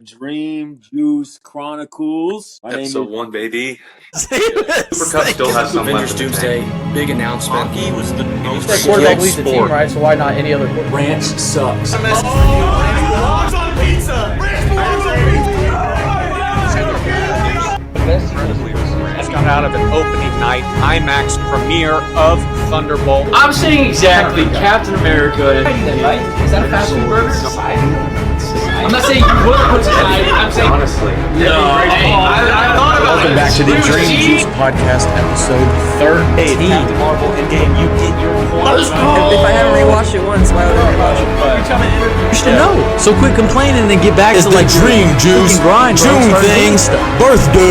Dream Juice Chronicles. Episode 1, baby. Super Cup still has some Avengers left in the Doomsday, tank. big announcement. Hockey was the most That quarterback leads the team, sport. right? So why not any other quarterback? Ranch sucks. Just got out of an opening night IMAX premiere of Thunderbolt. I'm saying exactly Captain America. Is that a fast food burger? I'm not saying you would put it. I'm saying Honestly. no. I thought about Welcome it. back to the Dream Juice Podcast, episode 13. Marvel Endgame, you get your point. If I haven't rewatched it once, why would I rewatch it? You should know. So quit complaining and get back to like Dream Juice, grind, bro. June Start doing things, stuff. birthday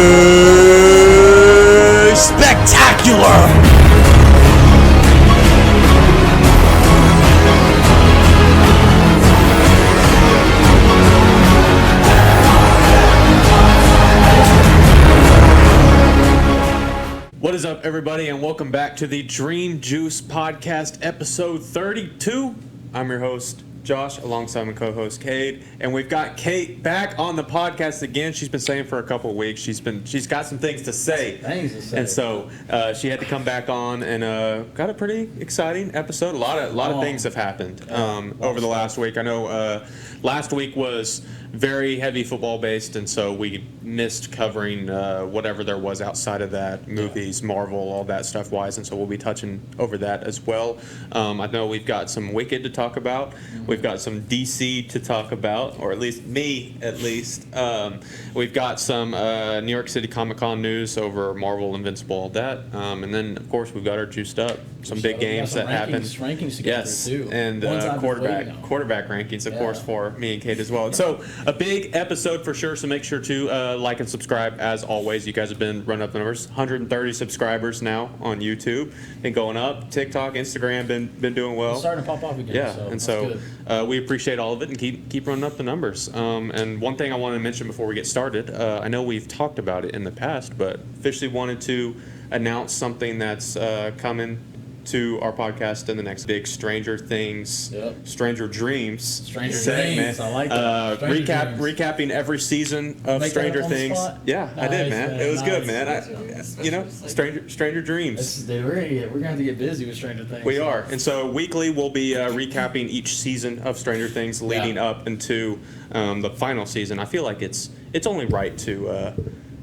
spectacular. What is up, everybody, and welcome back to the Dream Juice Podcast, episode 32. I'm your host, Josh, alongside my co-host, Cade, and we've got Kate back on the podcast again. She's been saying for a couple of weeks. She's got some things to say. And so she had to come back on and got a pretty exciting episode. A lot of things have happened over the last week. I know last week was very heavy football based, and so we missed covering whatever there was outside of that, movies, Marvel, all that stuff wise, and so we'll be touching over that as well. I know we've got some Wicked to talk about. We've got some DC to talk about, or at least me, at least. We've got some New York City Comic-Con news over Marvel, Invincible, all that. And then, of course, we've got our juiced up. Some big games that happened. Rankings Yes, too. and quarterback rankings, of course, for me and Kate as well. So a big episode for sure, so make sure to like and subscribe as always. You guys have been running up the numbers. 130 subscribers now on YouTube. Been going up. TikTok, Instagram, been doing well. It's starting to pop off again. Yeah, so and so we appreciate all of it and keep running up the numbers. And one thing I wanted to mention before we get started, I know we've talked about it in the past, but officially wanted to announce something that's coming to our podcast in the next big Stranger Things, Stranger Dreams segment. I like that. Recapping every season of Stranger Things. Yeah, I did, man. It was good, man. Stranger Dreams. We're gonna have to get busy with Stranger Things. We are, and so weekly we'll be recapping each season of Stranger Things, leading up into the final season. I feel like it's only right to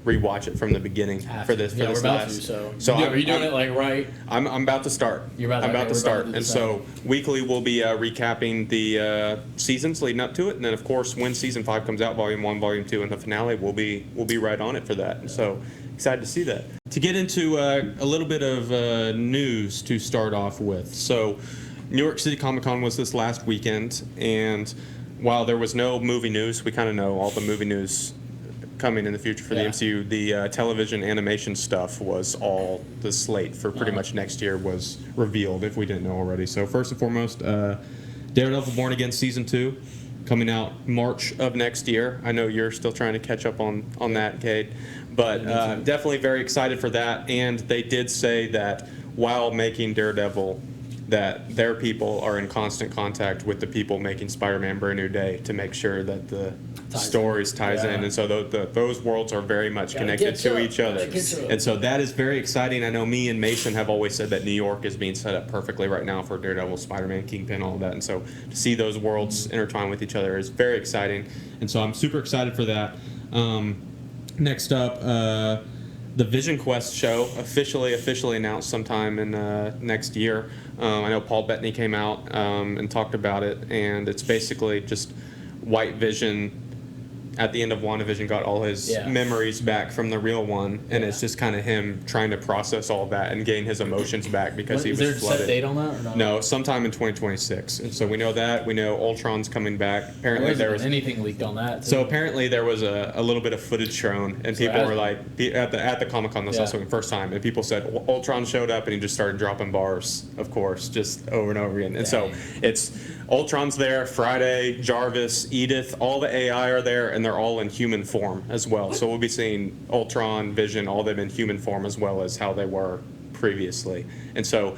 rewatch it from the beginning for this. We're about last. to. So are you doing it like right? I'm about to start. You're about to. I'm about to start, and so same. weekly we'll be recapping the seasons leading up to it, and then of course when season 5 comes out, volume 1, volume 2, and the finale, we'll be right on it for that. And so excited to see that. To get into a little bit of news to start off with, so New York City Comic-Con was this last weekend, and while there was no movie news, we kind of know all the movie news coming in the future for the MCU. The television animation stuff was all the slate for pretty much next year was revealed, if we didn't know already. So first and foremost, Daredevil Born Again Season 2 coming out March of next year. I know you're still trying to catch up on that, Cade, but definitely very excited for that. And they did say that while making Daredevil, that their people are in constant contact with the people making Spider-Man Brand New Day to make sure that the stories ties in, and so those worlds are very much connected to each other, and so that is very exciting. I know me and Mason have always said that New York is being set up perfectly right now for Daredevil, Spider-Man, Kingpin, all of that, and so to see those worlds intertwine with each other is very exciting, and so I'm super excited for that. Next up, the Vision Quest show officially announced sometime in next year. I know Paul Bettany came out and talked about it, and it's basically just White Vision at the end of WandaVision got all his memories back from the real one, and it's just kind of him trying to process all that and gain his emotions back because he was flooded. Is there a set date on that or no? No, sometime in 2026. And so we know that. We know Ultron's coming back. Apparently there was anything leaked on that too. So apparently there was a little bit of footage shown, and people were like at the Comic-Con this also the first time, and people said Ultron showed up and he just started dropping bars, of course, just over and over again. And so it's Ultron's there, Friday, Jarvis, Edith, all the AI are there, and they're all in human form as well. So we'll be seeing Ultron, Vision, all of them in human form as well as how they were previously. And so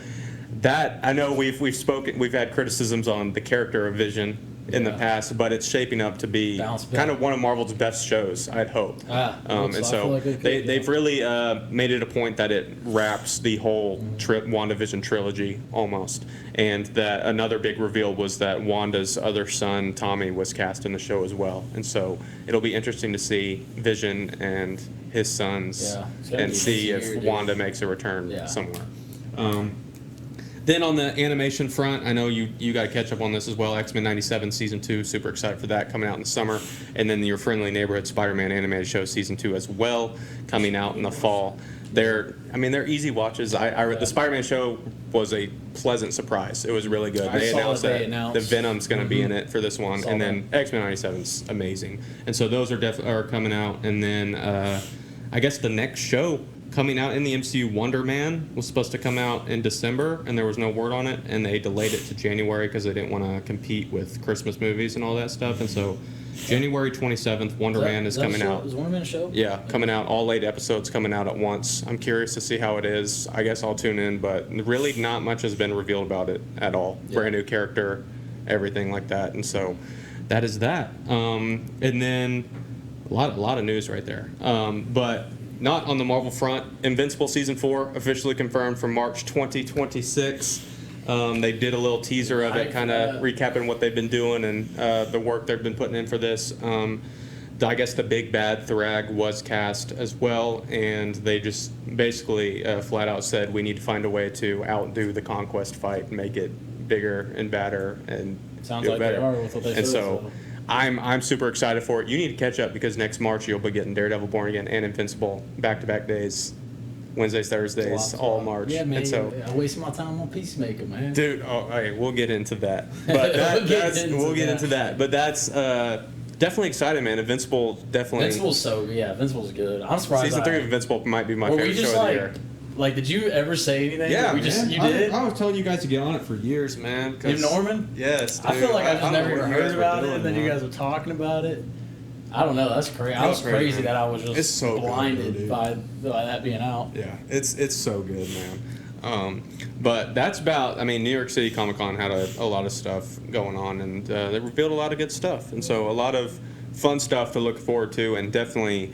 that, I know we've had criticisms on the character of Vision in the past, but it's shaping up to be Bounce back. kind of one of Marvel's best shows, I'd hope. And I so feel like it could, they've really made it a point that it wraps the whole WandaVision trilogy almost. And that another big reveal was that Wanda's other son, Tommy, was cast in the show as well. And so it'll be interesting to see Vision and his sons and see if Wanda makes a return somewhere. Then on the animation front, I know you got to catch up on this as well. X-Men 97 Season 2, super excited for that, coming out in the summer. And then Your Friendly Neighborhood Spider-Man animated show Season 2 as well, coming out in the fall. They're easy watches. The Spider-Man show was a pleasant surprise. It was really good. They announced that the Venom's going to be in it for this one. And then X-Men 97's amazing. And so those are coming out. And then I guess the next show coming out in the MCU, Wonder Man, was supposed to come out in December, and there was no word on it, and they delayed it to January because they didn't want to compete with Christmas movies and all that stuff. And so January 27th, Wonder Man is coming out. Is Wonder Man a show? Yeah, coming out, all 8 episodes coming out at once. I'm curious to see how it is. I guess I'll tune in, but really not much has been revealed about it at all. Yeah. Brand new character, everything like that. And so that is that. And then a lot of news right there. But not on the Marvel front. Invincible Season 4 officially confirmed for March 2026. They did a little teaser of it, kind of recapping what they've been doing and the work they've been putting in for this. I guess the big bad Thrag was cast as well, and they just basically flat out said we need to find a way to outdo the Conquest fight and make it bigger and badder and Sounds do like better. They are with what they and said, so I'm super excited for it. You need to catch up because next March you'll be getting Daredevil, Born Again, and Invincible back-to-back days, Wednesdays, Thursdays, all March. Yeah, man. And so, I wasted my time on Peacemaker, man. dude, we'll get into that. But we'll get into that. But that's definitely exciting, man. Invincible, definitely. Invincible's good. I'm surprised. Season 3 of Invincible might be my favorite show of the year. Like, did you ever say anything? Yeah, you did? I was telling you guys to get on it for years, man. Even Norman? Yes, dude. I feel like I just never even heard about it, doing, and then you guys were talking about it. I don't know. That's crazy. I was crazy that I was just blinded by that being out. Yeah, it's so good, man. But that's about. New York City Comic Con had a lot of stuff going on, and they revealed a lot of good stuff, and so a lot of fun stuff to look forward to, and definitely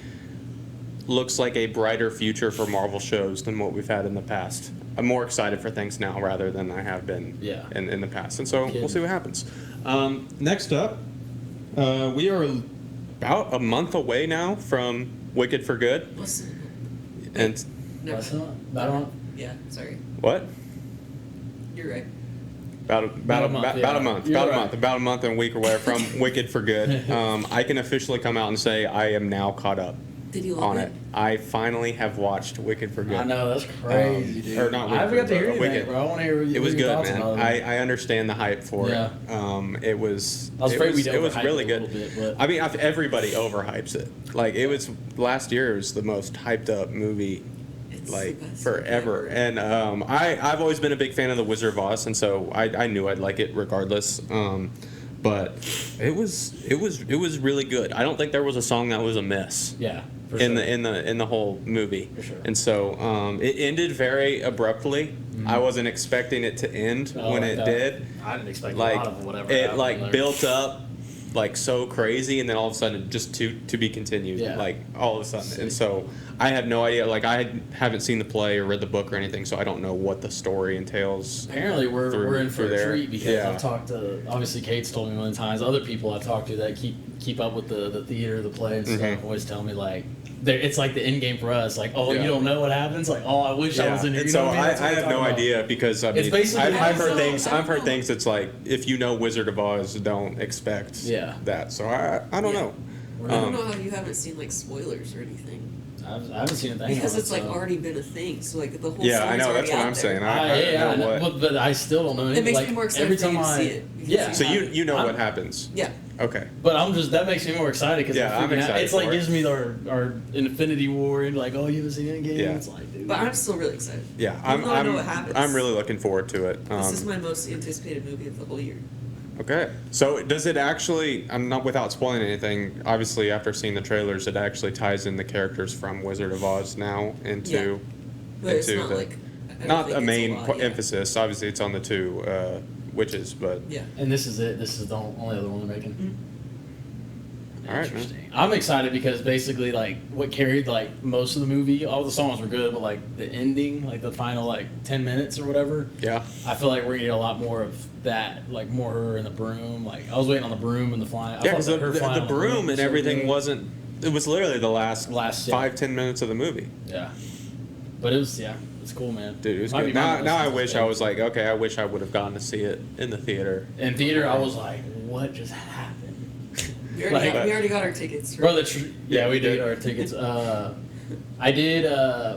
looks like a brighter future for Marvel shows than what we've had in the past. I'm more excited for things now rather than I have been in the past, and so we'll see what happens. Next up, we are about a month away now from Wicked for Good. And yeah, sorry. What? You're right. About a month and a week or whatever from Wicked for Good. I can officially come out and say I am now caught up. Did you love it? I finally have watched Wicked for Good. I know, that's crazy, dude. Or not Wicked, I haven't got to hear anything, bro. I want to hear it was your good, thoughts man. about it. I understand the hype for it. It was. I was afraid we'd it was overhype really it a good. little bit, but Everybody overhypes it. Like it was last year. It was the most hyped up movie. Forever. And I've always been a big fan of The Wizard of Oz, and so I knew I'd like it regardless. But it was really good. I don't think there was a song that was a miss. Yeah. In the whole movie. For sure. And so it ended very abruptly. Mm-hmm. I wasn't expecting it to end when it did. I didn't expect a lot of whatever. It built up so crazy, and then all of a sudden just to be continued. Yeah. All of a sudden. And so I have no idea. I haven't seen the play or read the book or anything, so I don't know what the story entails. Apparently we're in for a treat because Yeah. I've talked to, obviously Kate's told me a million times, other people I've talked to that keep up with the theater, the play and stuff, always tell me it's like the end game for us. You don't know what happens. I wish I was in here. And so I have no idea because I've heard things that's if you know Wizard of Oz, don't expect that. So I don't know. I don't know how you haven't seen spoilers or anything. I haven't seen anything because it's already been a thing. So the whole I know that's what I'm saying. I know what. But I still don't know anything. It makes me more excited for you to see it. Yeah. So you know what happens. Yeah. Okay. But that makes me more excited because I'm excited. It's gives me our Infinity War and you haven't seen any game. Yeah. It's dude. But I'm still really excited. Yeah, I know what happens. I'm really looking forward to it. This is my most anticipated movie of the whole year. Okay. So does it actually, I'm not without spoiling anything, obviously after seeing the trailers, it actually ties in the characters from Wizard of Oz now into But it's not the, not a main emphasis. Obviously it's on the two witches, but Yeah. And this is it. This is the only other one they're making. all right, man. Interesting. I'm excited because basically, like, what carried like most of the movie, all the songs were good, but like the ending, like the final like 10 minutes or whatever. Yeah. I feel like we're gonna get a lot more of that, like more her and the broom. Like I was waiting on the broom and the flying. Yeah, because her flying the on broom and was so everything good. wasn't. It was literally the last yeah. 5-10 minutes of the movie. Yeah, but it was it's cool, man. Dude, it was Might good. be my Now I most wish I favorite. was like, okay, I wish I would have gone to see it in the theater. In theater. I was like, what just happened? We already, Like- we already got our tickets. Bro, Right? yeah, we did did. our tickets. I did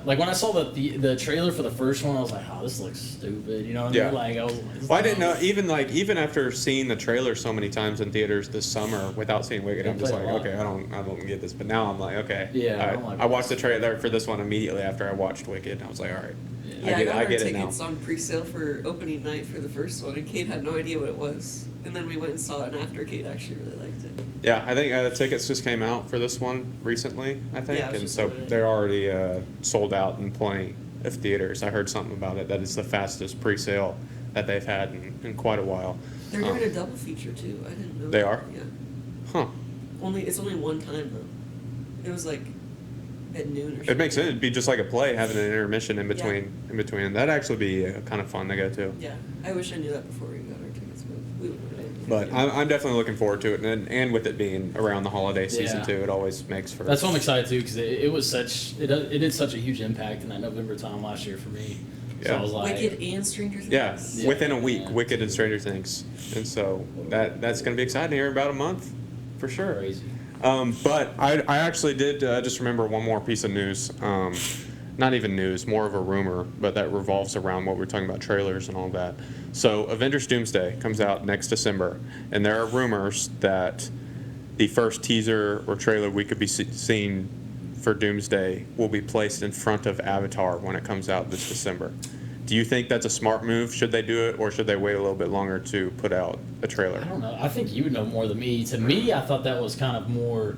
like when I saw the trailer for the first one, I was like, oh, this looks stupid. You know what I Yeah. mean? Like I was like, Well, I didn't know even after seeing the trailer so many times in theaters this summer without seeing Wicked, They I'm just played like, a lot. okay, I don't get this. But now I'm like, okay, Yeah, I'm like- I watched the trailer for this one immediately after I watched Wicked. I was like, all right, Yeah, I got our get it now. tickets on pre-sale for opening night for the first one, and Kate had no idea what it was. And then we went and saw it, and after Kate actually really liked it. Yeah, I think the tickets just came out for this one recently, I think, Yeah, it was and just so today. they're already sold out in plenty of theaters. I heard something about it that it's the fastest pre-sale that they've had in quite a while. They're doing a double feature too. I didn't know. They that. are? Yeah. Huh. It's only one time though. It was like at noon or something. It makes sense. It'd be just like a play, having an intermission in between. Yeah. In between, that'd actually be kind of fun to go to. Yeah, I wish I knew that before we got our tickets, but we would have. But I'm definitely looking forward to it, and with it being around the holiday season Yeah. too, it always makes for. That's why I'm excited too, because it was it did such a huge impact in that November time last year for me. So Yeah. I was like, Wicked and Stranger Things. Yeah, Yeah. within a week, Yeah. Wicked and Stranger Things, and so that's going to be exciting here in about a month, for sure. crazy. But I actually did just remember one more piece of news. Not even news, more of a rumor, but that revolves around what we're talking about, trailers and all that. So Avengers Doomsday comes out next December, and there are rumors that the first teaser or trailer we could be seeing for Doomsday will be placed in front of Avatar when it comes out this December. Do you think that's a smart move? Should they do it, or should they wait a little bit longer to put out a trailer? I don't know. I think you would know more than me. To me, I thought that was kind of more.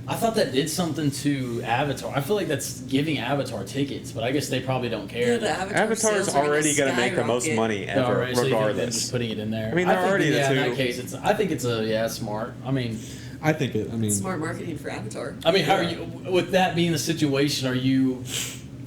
I thought that did something to Avatar. I feel like that's giving Avatar tickets, but I guess they probably don't care. Yeah, the Avatar Avatar's sales are already going to make the most skyrocket. money They're ever, already- so you think them regardless. just putting it in there. I mean, they're think already that, the in two- that case, I think it's smart. I mean, I think it. I mean, Smart marketing for Avatar. how are you with that being the situation? Are you?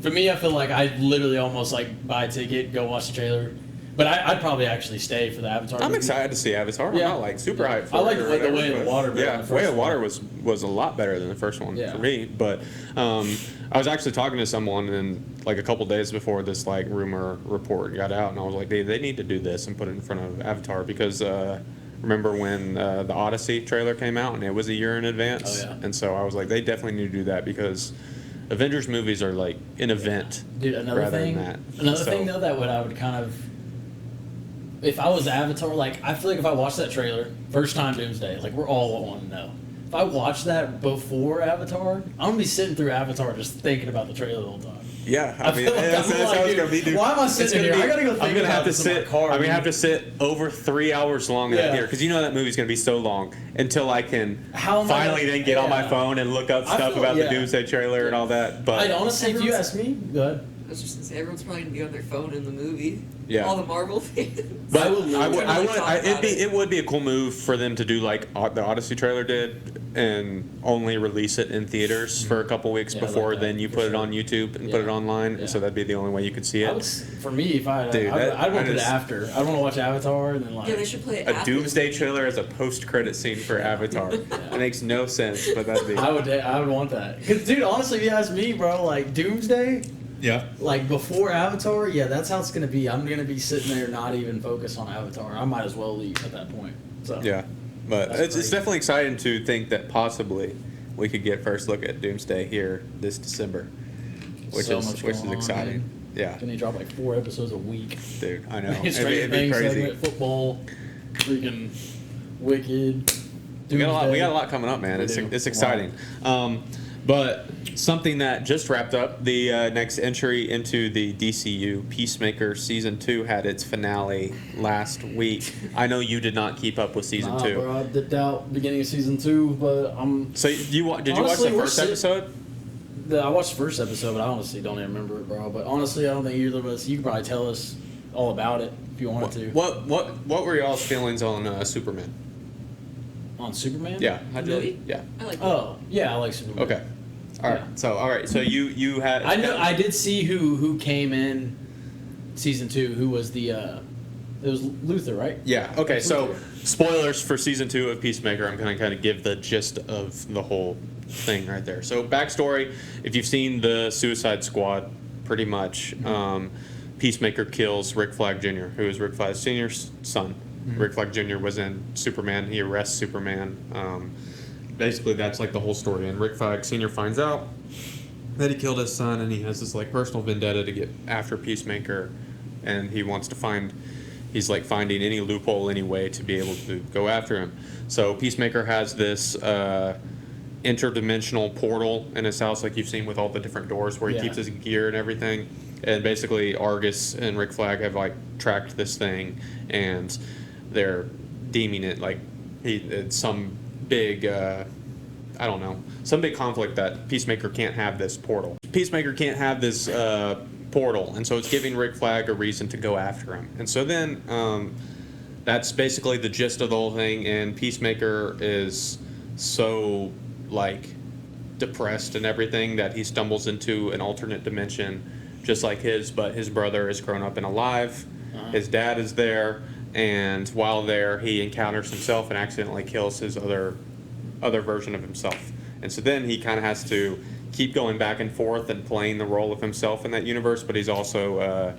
For me, I feel like I literally almost like buy a ticket, go watch the trailer, but I'd probably actually stay for the Avatar. I'm movie. excited to see Avatar. Yeah. I'm not like super hyped for I like it or the way whatever, the water but- better Yeah, than the Way first of Water one. was a lot better than the first one Yeah. for me. But I was actually talking to someone and like a couple days before this like rumor report got out, and I was like, they need to do this and put it in front of Avatar because remember when the Odyssey trailer came out and it was a year in advance, Oh, yeah. and so I was like, they definitely need to do that because Avengers movies are like an event. Dude, another rather thing. than that. Another So- thing though that I would kind of, if I was Avatar, like I feel like if I watched that trailer first time Doomsday, like we're all want to know. If I watch that before Avatar, I'm gonna be sitting through Avatar just thinking about the trailer the whole time. Yeah, I I mean, feel like that's I'm how like, it's dude, gonna be. Dude. why am I It's sitting gonna here? I gotta go think I'm gonna about have to this in my sit. car, I'm gonna dude. have to sit over 3 hours long in Yeah. that theater because you know that movie's gonna be so long until I can How am I finally gonna- then get on my yeah. phone and look up I stuff feel- about yeah. the Doomsday trailer and all that. But I'd honestly, if you ask me, go ahead. I was just gonna say everyone's probably gonna be on their phone in the movie. Yeah. All the Marvel fans. But I would it would be a cool move for them to do like the Odyssey trailer did and only release it in theaters for a couple weeks Yeah, I like before that, then you for put it sure. on YouTube and put it Yeah. online, Yeah. and so that'd be the only way you could see I it. would, for me, if Dude, I'd want to put it just- after. I'd want to watch Avatar and then like. Yeah, they should play it A after Doomsday trailer as a post-credit scene for Avatar. It makes no sense, but that'd be. I would want that. Cause dude, honestly, if you ask me, bro, like Doomsday, yeah. like before Avatar, yeah, that's how it's gonna be. I'm gonna be sitting there not even focused on Avatar. I might as well leave at that point. So Yeah, but That's it's crazy. definitely exciting to think that possibly we could get first look at Doomsday here this December, which So is much which is going on, exciting. man. Yeah, Can they drop like 4 episodes a week? dude, I know. Stranger It'd be Things crazy. segment, football, freaking Wicked. We got a lot. We Doomsday. got a lot coming up, man. We It's do. it's exciting. But something that just wrapped up, the next entry into the DCU, Peacemaker Season 2 had its finale last week. I know you did not keep up with Season Nah, 2. bro, I dipped out beginning of season 2, but I'm. So did you watch Honestly, the we're first sit- episode? I watched the first episode, but I honestly don't even remember it, bro. But honestly, I don't think either of us. You could probably tell us all about it. if you wanted to. What were y'all's feelings on Superman? On Superman? Yeah. Movie? Yeah. I like Oh, yeah, I like Superman. Okay. All right. So you had. I know. I did see who came in season 2. Who was the? It was Luther, right? Yeah. Okay. So Luther. spoilers for season 2 of Peacemaker. I'm gonna kind of give the gist of the whole thing right there. So backstory: if you've seen the Suicide Squad, pretty much, Peacemaker kills Rick Flag Jr., who is Rick Flag Sr.'s son. Rick Flag Jr. was in Superman. He arrests Superman. Basically, that's like the whole story. And Rick Flag Sr. finds out that he killed his son, and he has this like personal vendetta to get after Peacemaker, and he wants to find. He's like finding any loophole, any way to be able to go after him. So Peacemaker has this interdimensional portal in his house, like you've seen with all the different doors where he keeps his gear and everything. And basically, Argus and Rick Flag have like tracked this thing, and they're deeming it like it's some big, I don't know, some big conflict that Peacemaker can't have this portal. Peacemaker can't have this portal, and so it's giving Rick Flag a reason to go after him. And so then that's basically the gist of the whole thing. And Peacemaker is so like depressed and everything that he stumbles into an alternate dimension just like his, but his brother is grown up and alive. His dad is there, and while there, he encounters himself and accidentally kills his other version of himself. And so then he kind of has to keep going back and forth and playing the role of himself in that universe, but he's also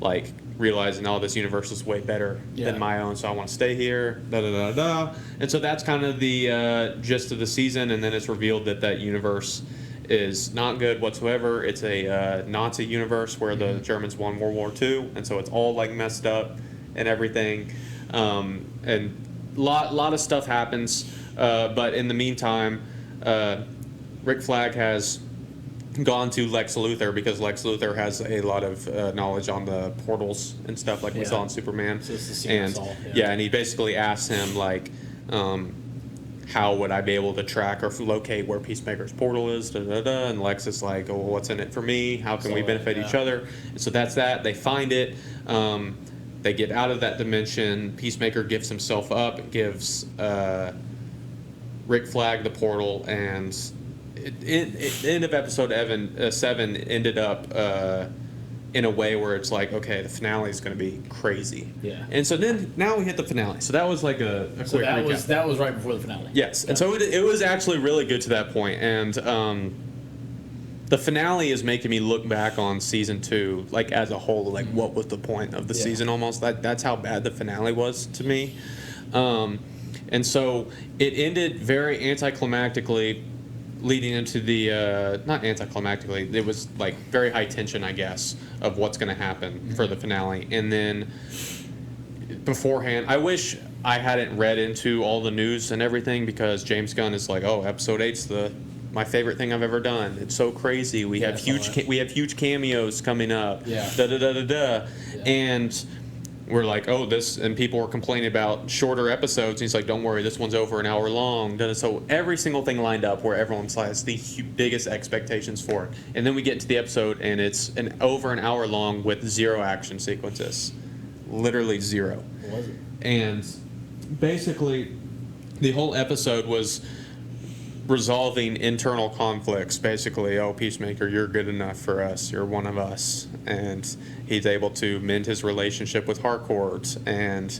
like realizing, oh, this universe is way better than my own, so I want to stay here, da-da-da-da. And so that's kind of the gist of the season, and then it's revealed that that universe is not good whatsoever. It's a Nazi universe where the Germans won World War II, and so it's all like messed up and everything. And lot of stuff happens, but in the meantime, Rick Flag has gone to Lex Luthor because Lex Luthor has a lot of knowledge on the portals and stuff like we saw in Superman. So it's the and Saul, and he basically asks him like, how would I be able to track or locate where Peacemaker's portal is? And Lex is like, oh, well, what's in it for me? How can we benefit each other? And so that's that. They find it. They get out of that dimension. Peacemaker gives himself up, gives Rick Flag the portal, and end of episode 7 ended up in a way where it's like, okay, the finale is going to be crazy. Yeah. And so then now we hit the finale. So that was like a So quick recap. that was right before the finale. Yes, and so it was actually really good to that point. And the finale is making me look back on season 2, like as a whole, like what was the point of the season almost. That's how bad the finale was to me. And so it ended very anticlimactically, leading into the, not anticlimactically, it was like very high tension, I guess, of what's going to happen for the finale. And then beforehand, I wish I hadn't read into all the news and everything, because James Gunn is like, oh, episode 8's my favorite thing I've ever done. It's so crazy. We have huge cameos coming up. Yeah. Yeah. And we're like, oh, this, and people were complaining about shorter episodes. And he's like, don't worry, this one's over an hour long. So every single thing lined up where everyone has the biggest expectations for it. And then we get to the episode, and it's over an hour long with 0 action sequences. Literally 0. What was it? And basically, the whole episode was resolving internal conflicts. Basically, oh, Peacemaker, you're good enough for us. You're one of us. And he's able to mend his relationship with Harcourt. And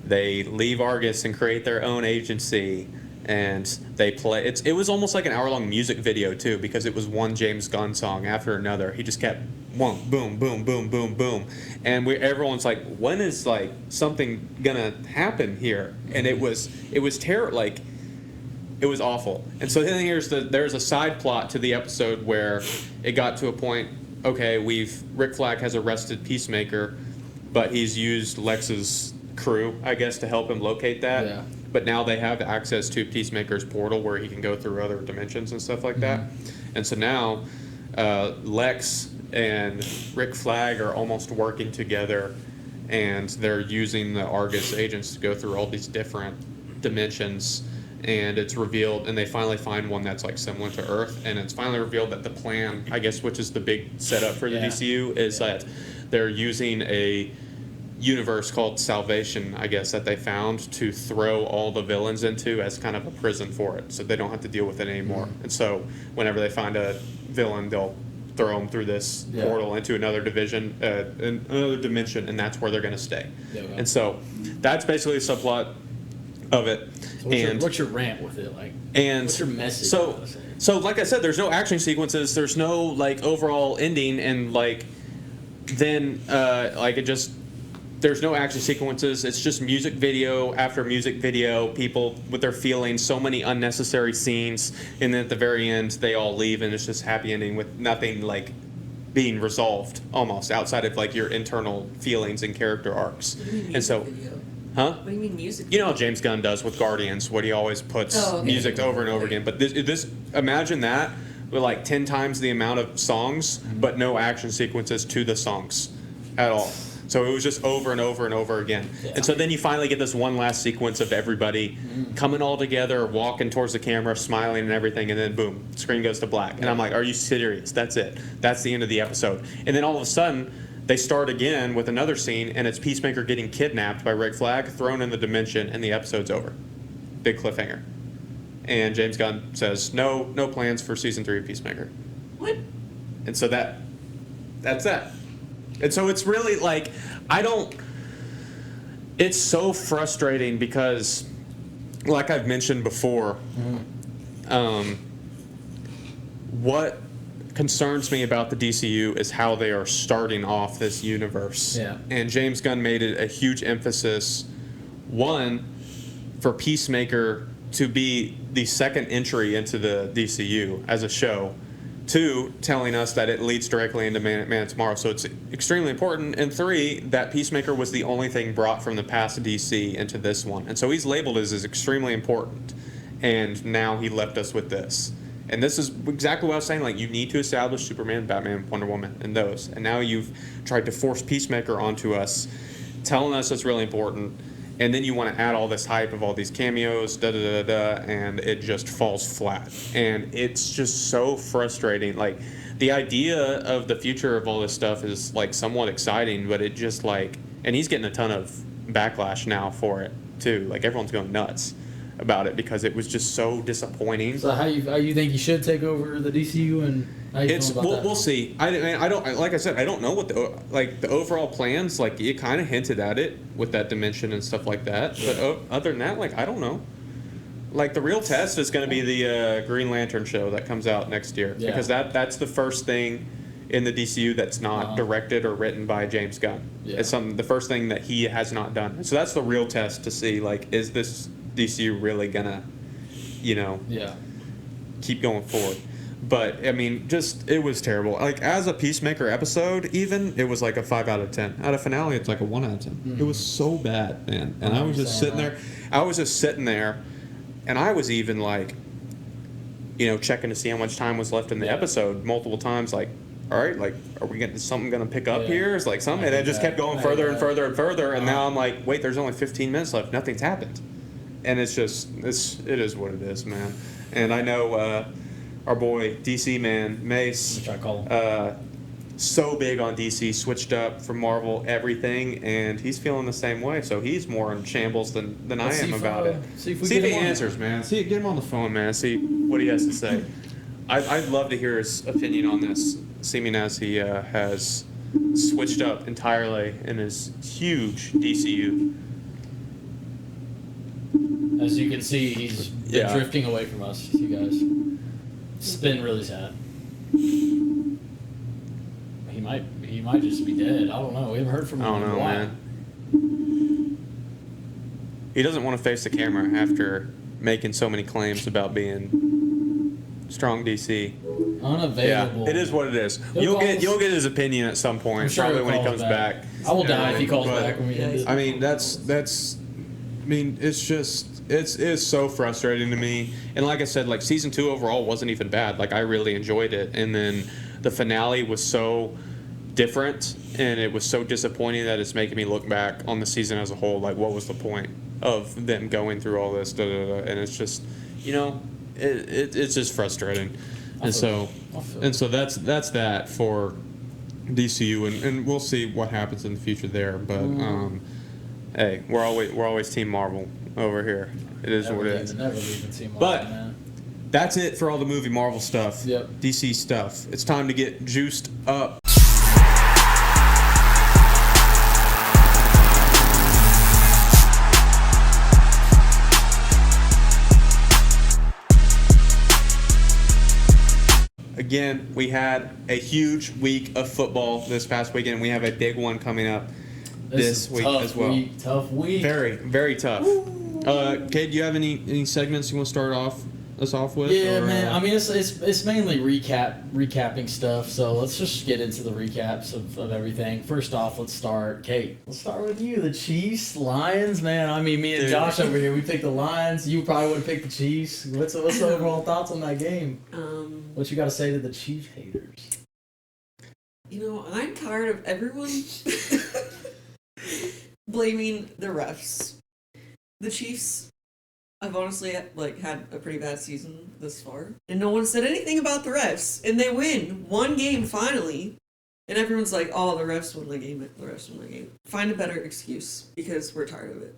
they leave Argus and create their own agency. And they play. It was almost like an hour-long music video, too, because it was one James Gunn song after another. He just kept boom, boom, boom, boom, boom, boom. And everyone's like, when is like something gonna happen here? And it was like, it was awful. And so then there's a side plot to the episode where it got to a point, okay, Rick Flag has arrested Peacemaker, but he's used Lex's crew, I guess, to help him locate that. Yeah. But now they have access to Peacemaker's portal where he can go through other dimensions and stuff like that. And so now Lex and Rick Flag are almost working together, and they're using the Argus agents to go through all these different dimensions. And it's revealed, and they finally find one that's like similar to Earth, and it's finally revealed that the plan, I guess, which is the big setup for the DCU, is that they're using a universe called Salvation, I guess, that they found to throw all the villains into as kind of a prison for it, so they don't have to deal with it anymore. And so whenever they find a villain, they'll throw them through this portal into another dimension, and that's where they're going to stay. And so that's basically the subplot of it. So what's your rant with it? Like, and what's your message? So like I said, there's no action sequences, there's no like overall ending, and like then like it just, there's no action sequences. It's just music video after music video, people with their feelings, so many unnecessary scenes, and then at the very end they all leave and it's just happy ending with nothing like being resolved almost outside of like your internal feelings and character arcs. And so What do you mean music? You know how James Gunn does with Guardians, what he always puts music over and over again. But this imagine that with like 10 times the amount of songs, but no action sequences to the songs at all. So it was just over and over and over again. And so then you finally get this one last sequence of everybody coming all together, walking towards the camera, smiling and everything, and then boom, screen goes to black. And I'm like, are you serious? That's it. That's the end of the episode. And then all of a sudden, they start again with another scene, and it's Peacemaker getting kidnapped by Rick Flag, thrown in the dimension, and the episode's over. Big cliffhanger. And James Gunn says, no plans for season 3 of Peacemaker. What? And so that's that. And so it's really like, it's so frustrating because, like I've mentioned before, what concerns me about the DCU is how they are starting off this universe. Yeah. And James Gunn made it a huge emphasis, one, for Peacemaker to be the second entry into the DCU as a show. 2, telling us that it leads directly into Man of Tomorrow, so it's extremely important. And 3, that Peacemaker was the only thing brought from the past DC into this one. And so he's labeled as extremely important. And now he left us with this. And this is exactly what I was saying, like, you need to establish Superman, Batman, Wonder Woman, and those. And now you've tried to force Peacemaker onto us, telling us it's really important. And then you want to add all this hype of all these cameos, and it just falls flat. And it's just so frustrating. Like, the idea of the future of all this stuff is, like, somewhat exciting, but it just, like... And he's getting a ton of backlash now for it, too. Like, everyone's going nuts about it because it was just so disappointing. So how you think he should take over the DCU, and how you feel about that? We'll see. I don't, like I said, I don't know what the overall plans, like, you kind of hinted at it with that dimension and stuff like that, but other than that, like, I don't know. Like, the real test is going to be the Green Lantern show that comes out next year, because that's the first thing in the DCU that's not directed or written by James Gunn. It's the first thing that he has not done. So that's the real test to see, like, is this DCU really gonna, keep going forward? But I mean, just, it was terrible. Like, as a Peacemaker episode, even, it was like a 5 out of 10. Out of finale, it's like a 1 out of 10. It was so bad, man. And I was just sitting there, and I was even like, checking to see how much time was left in the episode multiple times. Like, all right, like, are we getting something gonna pick up here? It's like something, and it just kept going further and further and further. And now I'm like, wait, there's only 15 minutes left. Nothing's happened. And it's just, it is what it is, man. And I know our boy, DC man, Mace, which I call him, so big on DC, switched up from Marvel, everything, and he's feeling the same way. So he's more in shambles than I am about it. See if he answers, man. Get him on the phone, man. See what he has to say. I'd love to hear his opinion on this, seeming as he has switched up entirely in his huge DCU. As you can see, he's been drifting away from us, you guys. It's been really sad. He might just be dead. I don't know. We haven't heard from him in a while. Man. He doesn't want to face the camera after making so many claims about being strong DC. Unavailable. Yeah, it is what it is. You'll get his opinion at some point, probably when he comes back. I will die if he calls back when we end it. I mean, it's just, it's so frustrating to me. And like I said, like, season 2 overall wasn't even bad. Like, I really enjoyed it. And then the finale was so different, and it was so disappointing that it's making me look back on the season as a whole. Like, what was the point of them going through all this? And it's just, it's just frustrating. And so that's that for DCU, and we'll see what happens in the future there. But hey, we're always Team Marvel over here. It is what it is. Never leaving Team Marvel, But man. that's it for all the movie Marvel stuff. Yep. DC stuff. It's time to get juiced up. Again, we had a huge week of football this past weekend. We have a big one coming up this week as well. Tough week. Very, very tough. Kate, do you have any segments you want to start us off with? Yeah, or, man. I mean, it's mainly recapping stuff. So let's just get into the recaps of everything. First off, let's start with you. The Chiefs, Lions, man. I mean, me and Josh over here, we picked the Lions. You probably would have picked the Chiefs. What's the overall thoughts on that game? What you got to say to the Chiefs haters? I'm tired of everyone blaming the refs. The Chiefs, I've honestly had a pretty bad season this far, and no one said anything about the refs, and they win one game finally, and everyone's like, "Oh, the refs won the game. The refs won the game." Find a better excuse because we're tired of it.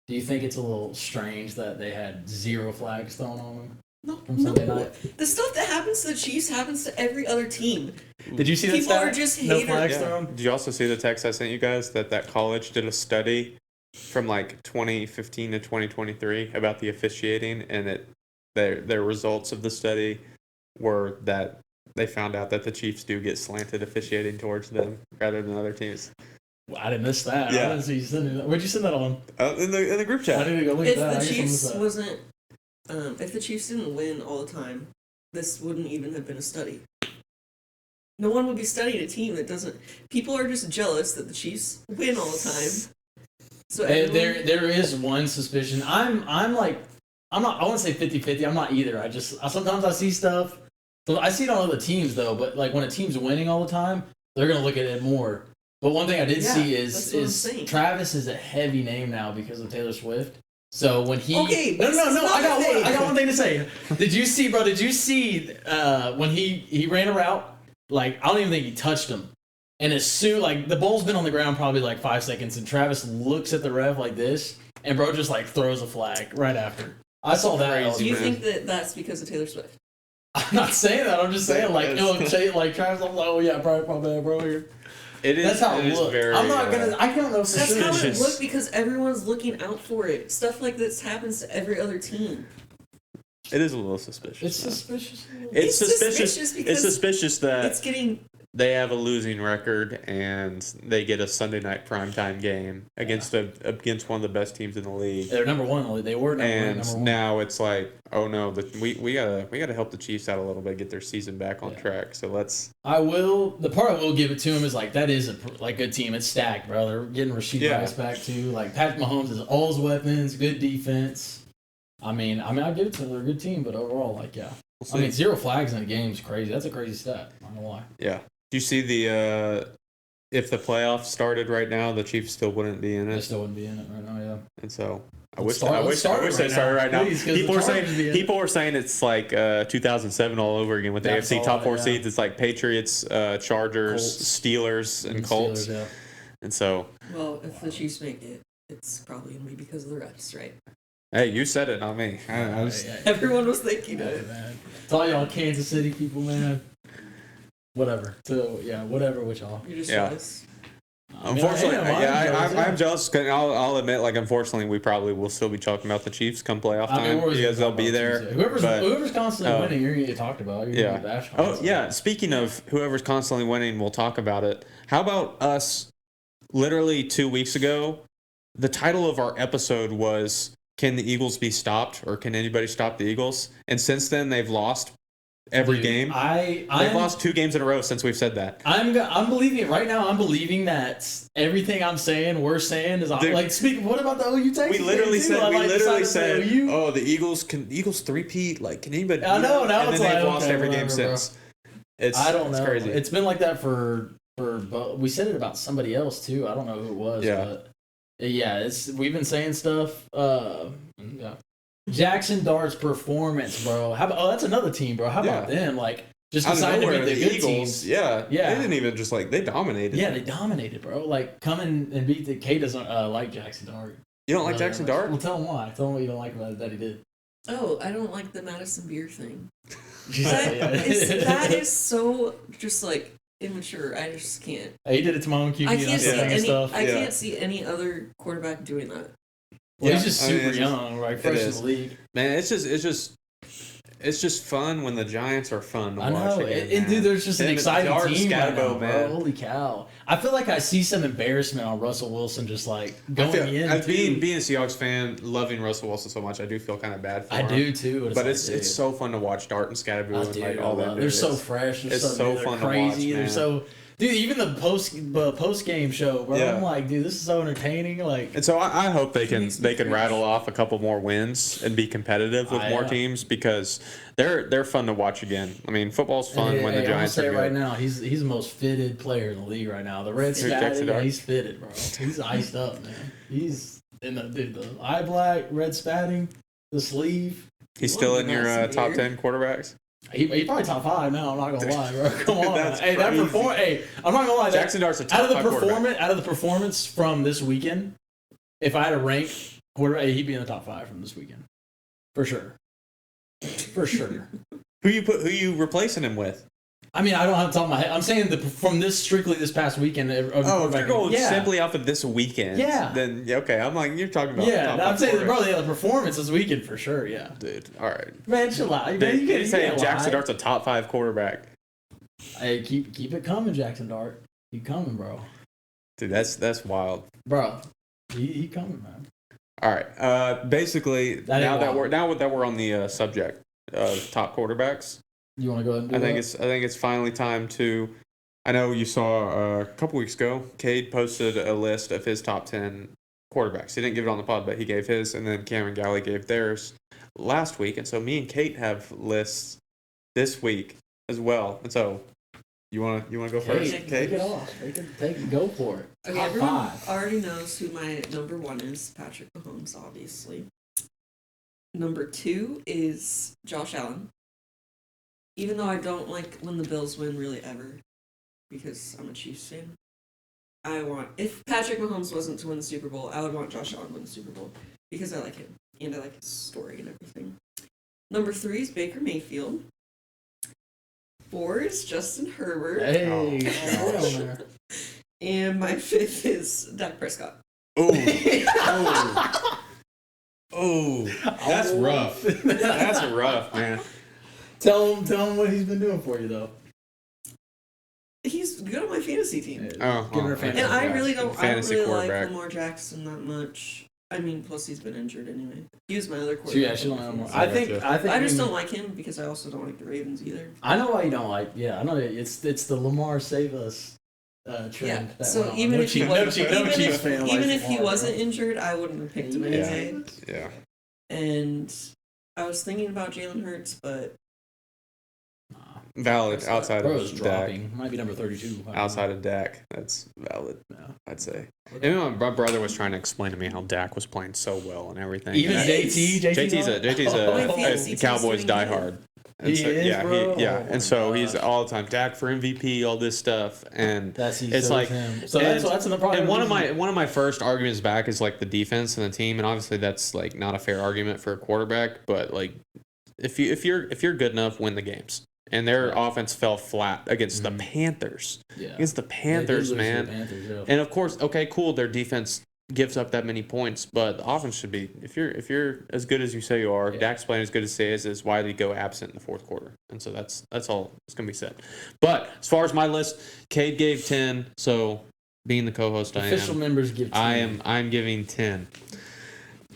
Do you think it's a little strange that they had 0 flags thrown on them? No, from Sunday night? The stuff that happens to the Chiefs happens to every other team. Did you see that People stat? are just No haters. flags Yeah. thrown? Did you also see the text I sent you guys that college did a study from 2015 to 2023 about the officiating, and their results of the study were that they found out that the Chiefs do get slanted officiating towards them rather than other teams. Well, I didn't miss that. Yeah. I didn't see you sending that. Where'd you send that on? In the group I chat. didn't go look at If that. the I guess I Chiefs missed that. wasn't, if the Chiefs didn't win all the time, this wouldn't even have been a study. No one would be studying a team that doesn't. People are just jealous that the Chiefs win all the time. So There is one suspicion. I'm not. I want to say 50-50. I'm not either. Sometimes I see stuff. So I see it on other teams though. But when a team's winning all the time, they're gonna look at it more. But one thing I did see that's what I'm is saying. Travis is a heavy name now because of Taylor Swift. So when he no, this is not I got one thing to say. Did you see when he ran a route? I don't even think he touched him. And as soon the ball's been on the ground probably 5 seconds, and Travis looks at the ref like this, and bro just throws a flag right after. I saw that. Do you think that that's because of Taylor Swift? I'm not saying that. I'm just saying Travis. I'm like, oh yeah, probably bro here. It is. That's how it it is looked. very. I'm not gonna. I don't know for That's sure. how it Suspicious. looked because everyone's looking out for it. Stuff like this happens to every other team. It is a little suspicious. It's suspicious. It's suspicious. suspicious It's because suspicious that It's getting they have a losing record and they get a Sunday night primetime game against one of the best teams in the league. They're number one. They were number one. Now it's oh no, we gotta help the Chiefs out a little bit, get their season back on track. So let's. The part I will give it to him is that is a good team. It's stacked, bro. They're getting Rasheed Rice back too. Patrick Mahomes has all his weapons, good defense. I mean, I give it to them. They're a good team, but overall, We'll I mean, 0 flags in a game is crazy. That's a crazy stat. I'm not gonna lie. Yeah. Do you see if the playoffs started right now, the Chiefs still wouldn't be in They it, still wouldn't be in it right now. Yeah. and so I Let's wish start they right started now, right now. please, 'cause People the are Chargers would be in. people are saying it's 2007 all over again with the That's AFC top all, 4 yeah. seeds. It's Patriots, Chargers, Colts. Steelers, and Colts, Steelers, yeah. and so if the Chiefs make it, it's probably gonna be because of the refs, right? hey, you said it, not me. Everyone was thinking it. Man. It's all y'all Kansas City people, man. Whatever. So whatever with y'all. You're just Yeah. jealous. Unfortunately, I'm jealous. jealous. 'Cause I'll admit, unfortunately, we probably will still be talking about the Chiefs come playoff time because they'll be there. Whoever's constantly winning, you're gonna get talked about. You're gonna get bashed constantly. Speaking of whoever's constantly winning, we'll talk about it. How about us? Literally 2 weeks ago, the title of our episode was "Can the Eagles be stopped?" or "Can anybody stop the Eagles?" And since then, they've lost every game. They've lost 2 games in a row since we've said that. I'm believing it right now. I'm believing that everything I'm saying, we're saying is what about the OU Texas? We literally game, too? said, OU? "Oh, the Eagles three-peat. Can anybody?" I know. Now and it's then they've lost okay, every game whatever, since. I don't know. It's crazy. It's been like that for we said it about somebody else too. I don't know who it was. Yeah. But we've been saying stuff. Jackson Dart's performance, bro. How about that's another team, bro. How about them? Just Out of decided to nowhere, beat the the good Eagles, teams. yeah. Yeah. They didn't even just they dominated. Yeah, they dominated, bro. Like, come in and beat the K doesn't like Jackson Dart. You don't like Jackson Dart? Well, tell him why. Tell him what you don't like about it that he did. Oh, I don't like the Madison beer thing. Yeah. That is so just like immature. I just can't. He did it to my own QB. I can't see any. Stuff. I can't see any other quarterback doing that. Well, he's just super young, right? Fresh in the league. Man, it's just fun when the Giants are fun to watch. I know, again, and dude, there's just an exciting Dart team right now, Scatterbo, bro. Holy cow! I feel like I see some embarrassment on Russell Wilson, just like going in. As being a Seahawks fan, loving Russell Wilson so much, I do feel kind of bad for him. I do too. But it's so fun to watch Dart and Scatterbo and like all that. They're so fresh. They're so fun crazy. to watch, man. They're so. Dude, even the post game show, bro. Yeah. I'm like, dude, this is so entertaining. Like, and so I hope they can rattle off a couple more wins and be competitive with more teams because they're fun to watch again. I mean, football's fun when the Giants are good. Right now, he's the most fitted player in the league right now. The red spatting, he's fitted, bro. He's iced up, man. He's in the eye black, red spatting, the sleeve. He's still in your top 10 quarterbacks. He probably top 5 now. I'm not gonna lie, bro. Come on, That's hey, crazy. I'm not gonna lie. Jackson Dart's a top 5 quarterback. Out of the performance from this weekend, if I had to rank quarterback, he'd be in the top 5 from this weekend, for sure. For sure. Who you replacing him with? I mean, I don't have to top of my head. I'm saying from strictly this past weekend. If you're going simply off of this weekend, then okay. I'm like, you're talking about I'm saying, bro, the performance this weekend for sure, yeah. Dude, all right. Man, chill out. You can't say Jackson Dart's a top 5 quarterback. Hey, keep it coming, Jackson Dart. Keep coming, bro. Dude, that's wild, bro. He coming, man. All right. Basically, now that we're on the subject of top quarterbacks. You want to go ahead and do that? I think it's finally time to. I know you saw a couple weeks ago, Cade posted a list of his top 10 quarterbacks. He didn't give it on the pod, but he gave his, and then Cameron Galley gave theirs last week. And so me and Kate have lists this week as well. And so you want to go first, Kate? Take it off. Go for it. Okay, top everyone 5. already knows who my number 1 is. Patrick Mahomes, obviously. Number 2 is Josh Allen. Even though I don't like when the Bills win really ever, because I'm a Chiefs fan, if Patrick Mahomes wasn't to win the Super Bowl, I would want Josh Allen to win the Super Bowl, because I like him, and I like his story and everything. Number 3 is Baker Mayfield. 4 is Justin Herbert. Hey, and my 5th is Dak Prescott. Oh, that's rough. That's rough, man. Tell him what he's been doing for you, though. He's good on my fantasy team. And I really don't like quarterback. Lamar Jackson that much. I mean, plus he's been injured anyway. He was my other quarterback. So yeah, she don't have more. I think I just don't like him because I also don't like the Ravens either. I know why you don't like. Yeah, I know it's the Lamar save us trend. Yeah. So even if he wasn't injured, I wouldn't have picked him anyway. Yeah. And I was thinking about Jalen Hurts, but valid outside of Dak. Might be number 32. Outside of Dak, that's valid. Yeah. I'd say. Even my brother was trying to explain to me how Dak was playing so well and everything. Even JT's a Cowboys diehard. And so, bro. And so he's all the time Dak for MVP, all this stuff, and it's like him. So that's another problem. And one of my first arguments back is like the defense and the team, and obviously that's like not a fair argument for a quarterback, but like if you're good enough, win the games. And their offense fell flat against the Panthers. Yeah. Against the Panthers, man. And of course, okay, cool. Their defense gives up that many points, but the offense should be. If you're as good as you say you are, Dak's playing as good as he is why did he go absent in the fourth quarter? And so that's all that's gonna be said. But as far as my list, Cade gave 10. So being the co-host, official members give 10. I'm giving 10.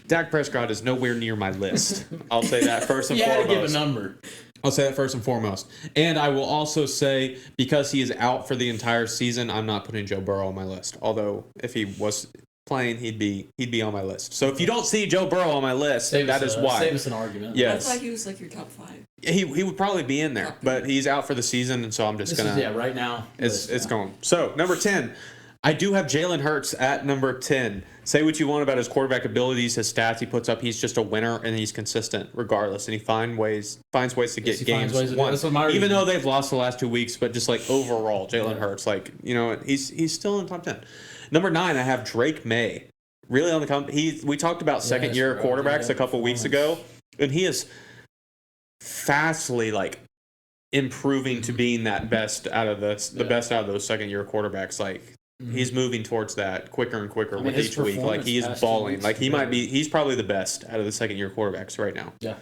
Dak Prescott is nowhere near my list. I'll say that first and foremost. You had to give a number. I'll say that first and foremost. And I will also say, because he is out for the entire season, I'm not putting Joe Burrow on my list. Although, if he was playing, he'd be on my list. So if you don't see Joe Burrow on my list, that is why. Save us an argument. Yes. I thought he was like your top 5. He would probably be in there, but he's out for the season, and so I'm just going to... right now. It's going. So, number 10, I do have Jalen Hurts at number 10. Say what you want about his quarterback abilities, his stats he puts up. He's just a winner, and he's consistent regardless. And he finds ways to get games won. Even though they've lost the last 2 weeks, but just like overall, Jalen Hurts, like, you know, he's still in the top 10. Number 9, I have Drake May. Really on the come. We talked about second-year quarterbacks a couple weeks ago, and he is fastly like improving to being that best out of the best out of those second-year quarterbacks. Like. He's moving towards that quicker and quicker with each week. Like, he is balling. Like, he's probably the best out of the second-year quarterbacks right now. Yeah.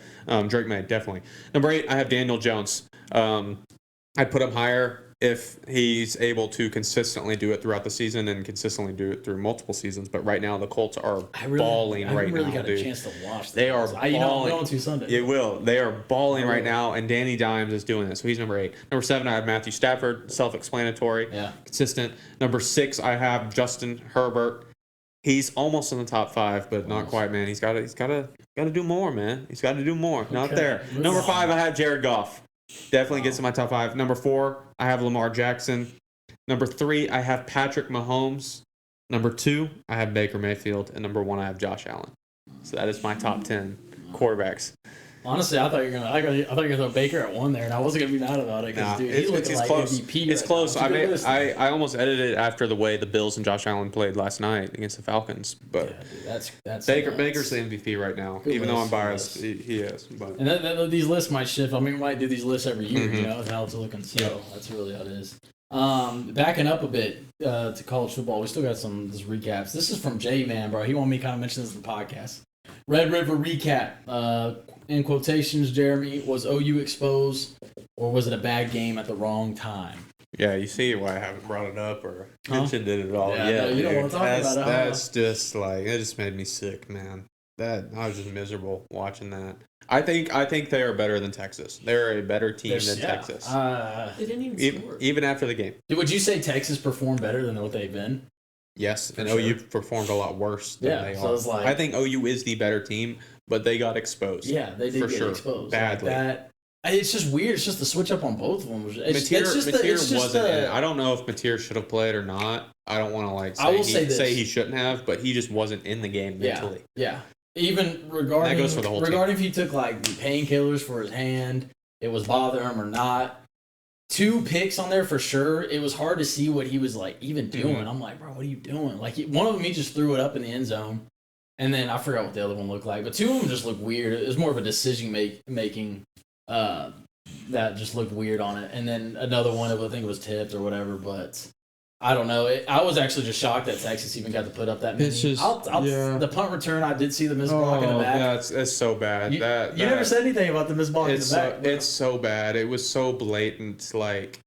Drake May, definitely. Number 8, I have Daniel Jones. I'd put him higher if he's able to consistently do it throughout the season and consistently do it through multiple seasons. But right now, the Colts are balling right now, dude. I really got a chance to watch them. They are balling. I'm going to Sunday. You will. They are balling right now, and Danny Dimes is doing this. So he's number 8. Number 7, I have Matthew Stafford. Self-explanatory. Yeah. Consistent. Number 6, I have Justin Herbert. He's almost in the top 5, but not quite, man. He's got to do more, man. He's got to do more. Okay. Not there. Number 5, I have Jared Goff. Definitely gets in my top 5. Number 4, I have Lamar Jackson. Number 3, I have Patrick Mahomes. Number 2, I have Baker Mayfield. And number 1, I have Josh Allen. So that is my top 10 quarterbacks. Honestly, I thought you were gonna throw Baker at 1 there, and I wasn't gonna be mad about it because he's looking like close. MVP. It's close. I almost edited it after the way the Bills and Josh Allen played last night against the Falcons, but yeah, dude, that's Baker's the MVP right now. Good even though I'm biased, he is. But and these lists might shift. I mean, we might do these lists every year, you know, how it's looking. So that's really how it is. Backing up a bit to college football, we still got some this recaps. This is from J-Man, bro. He wanted me to kind of mention this in the podcast. Red River recap. In quotations, Jeremy, was OU exposed, or was it a bad game at the wrong time? Yeah, you see why I haven't brought it up or mentioned it at all. Yeah, no, you don't want to talk about it. That's just like, it just made me sick, man. I was just miserable watching that. I think they are better than Texas. They're a better team than Texas. They didn't even score. Even after the game. Would you say Texas performed better than what they've been? Yes, and OU performed a lot worse than they are. It's like, I think OU is the better team, but they got exposed. Yeah, they did get exposed. Badly. Like it's just weird. It's just the switch up on both of them. Mateer wasn't in it. I don't know if Mateer should have played or not. I don't want to say he shouldn't have, but he just wasn't in the game mentally. Yeah. Even regarding that goes for the whole team. If he took like painkillers for his hand, it was bothering him or not. 2 picks on there for sure. It was hard to see what he was like even doing. Mm-hmm. I'm like, bro, what are you doing? Like one of them, he just threw it up in the end zone, and then I forgot what the other one looked like. But 2 of them just looked weird. It was more of a decision making that just looked weird on it. And then another one, I think it was tipped or whatever. But I don't know. I was actually just shocked that Texas even got to put up that many. It's just, the punt return, I did see the missed block in the back. Yeah, it's so bad. You never said anything about the missed block in the back. It's so bad. It was so blatant. Like,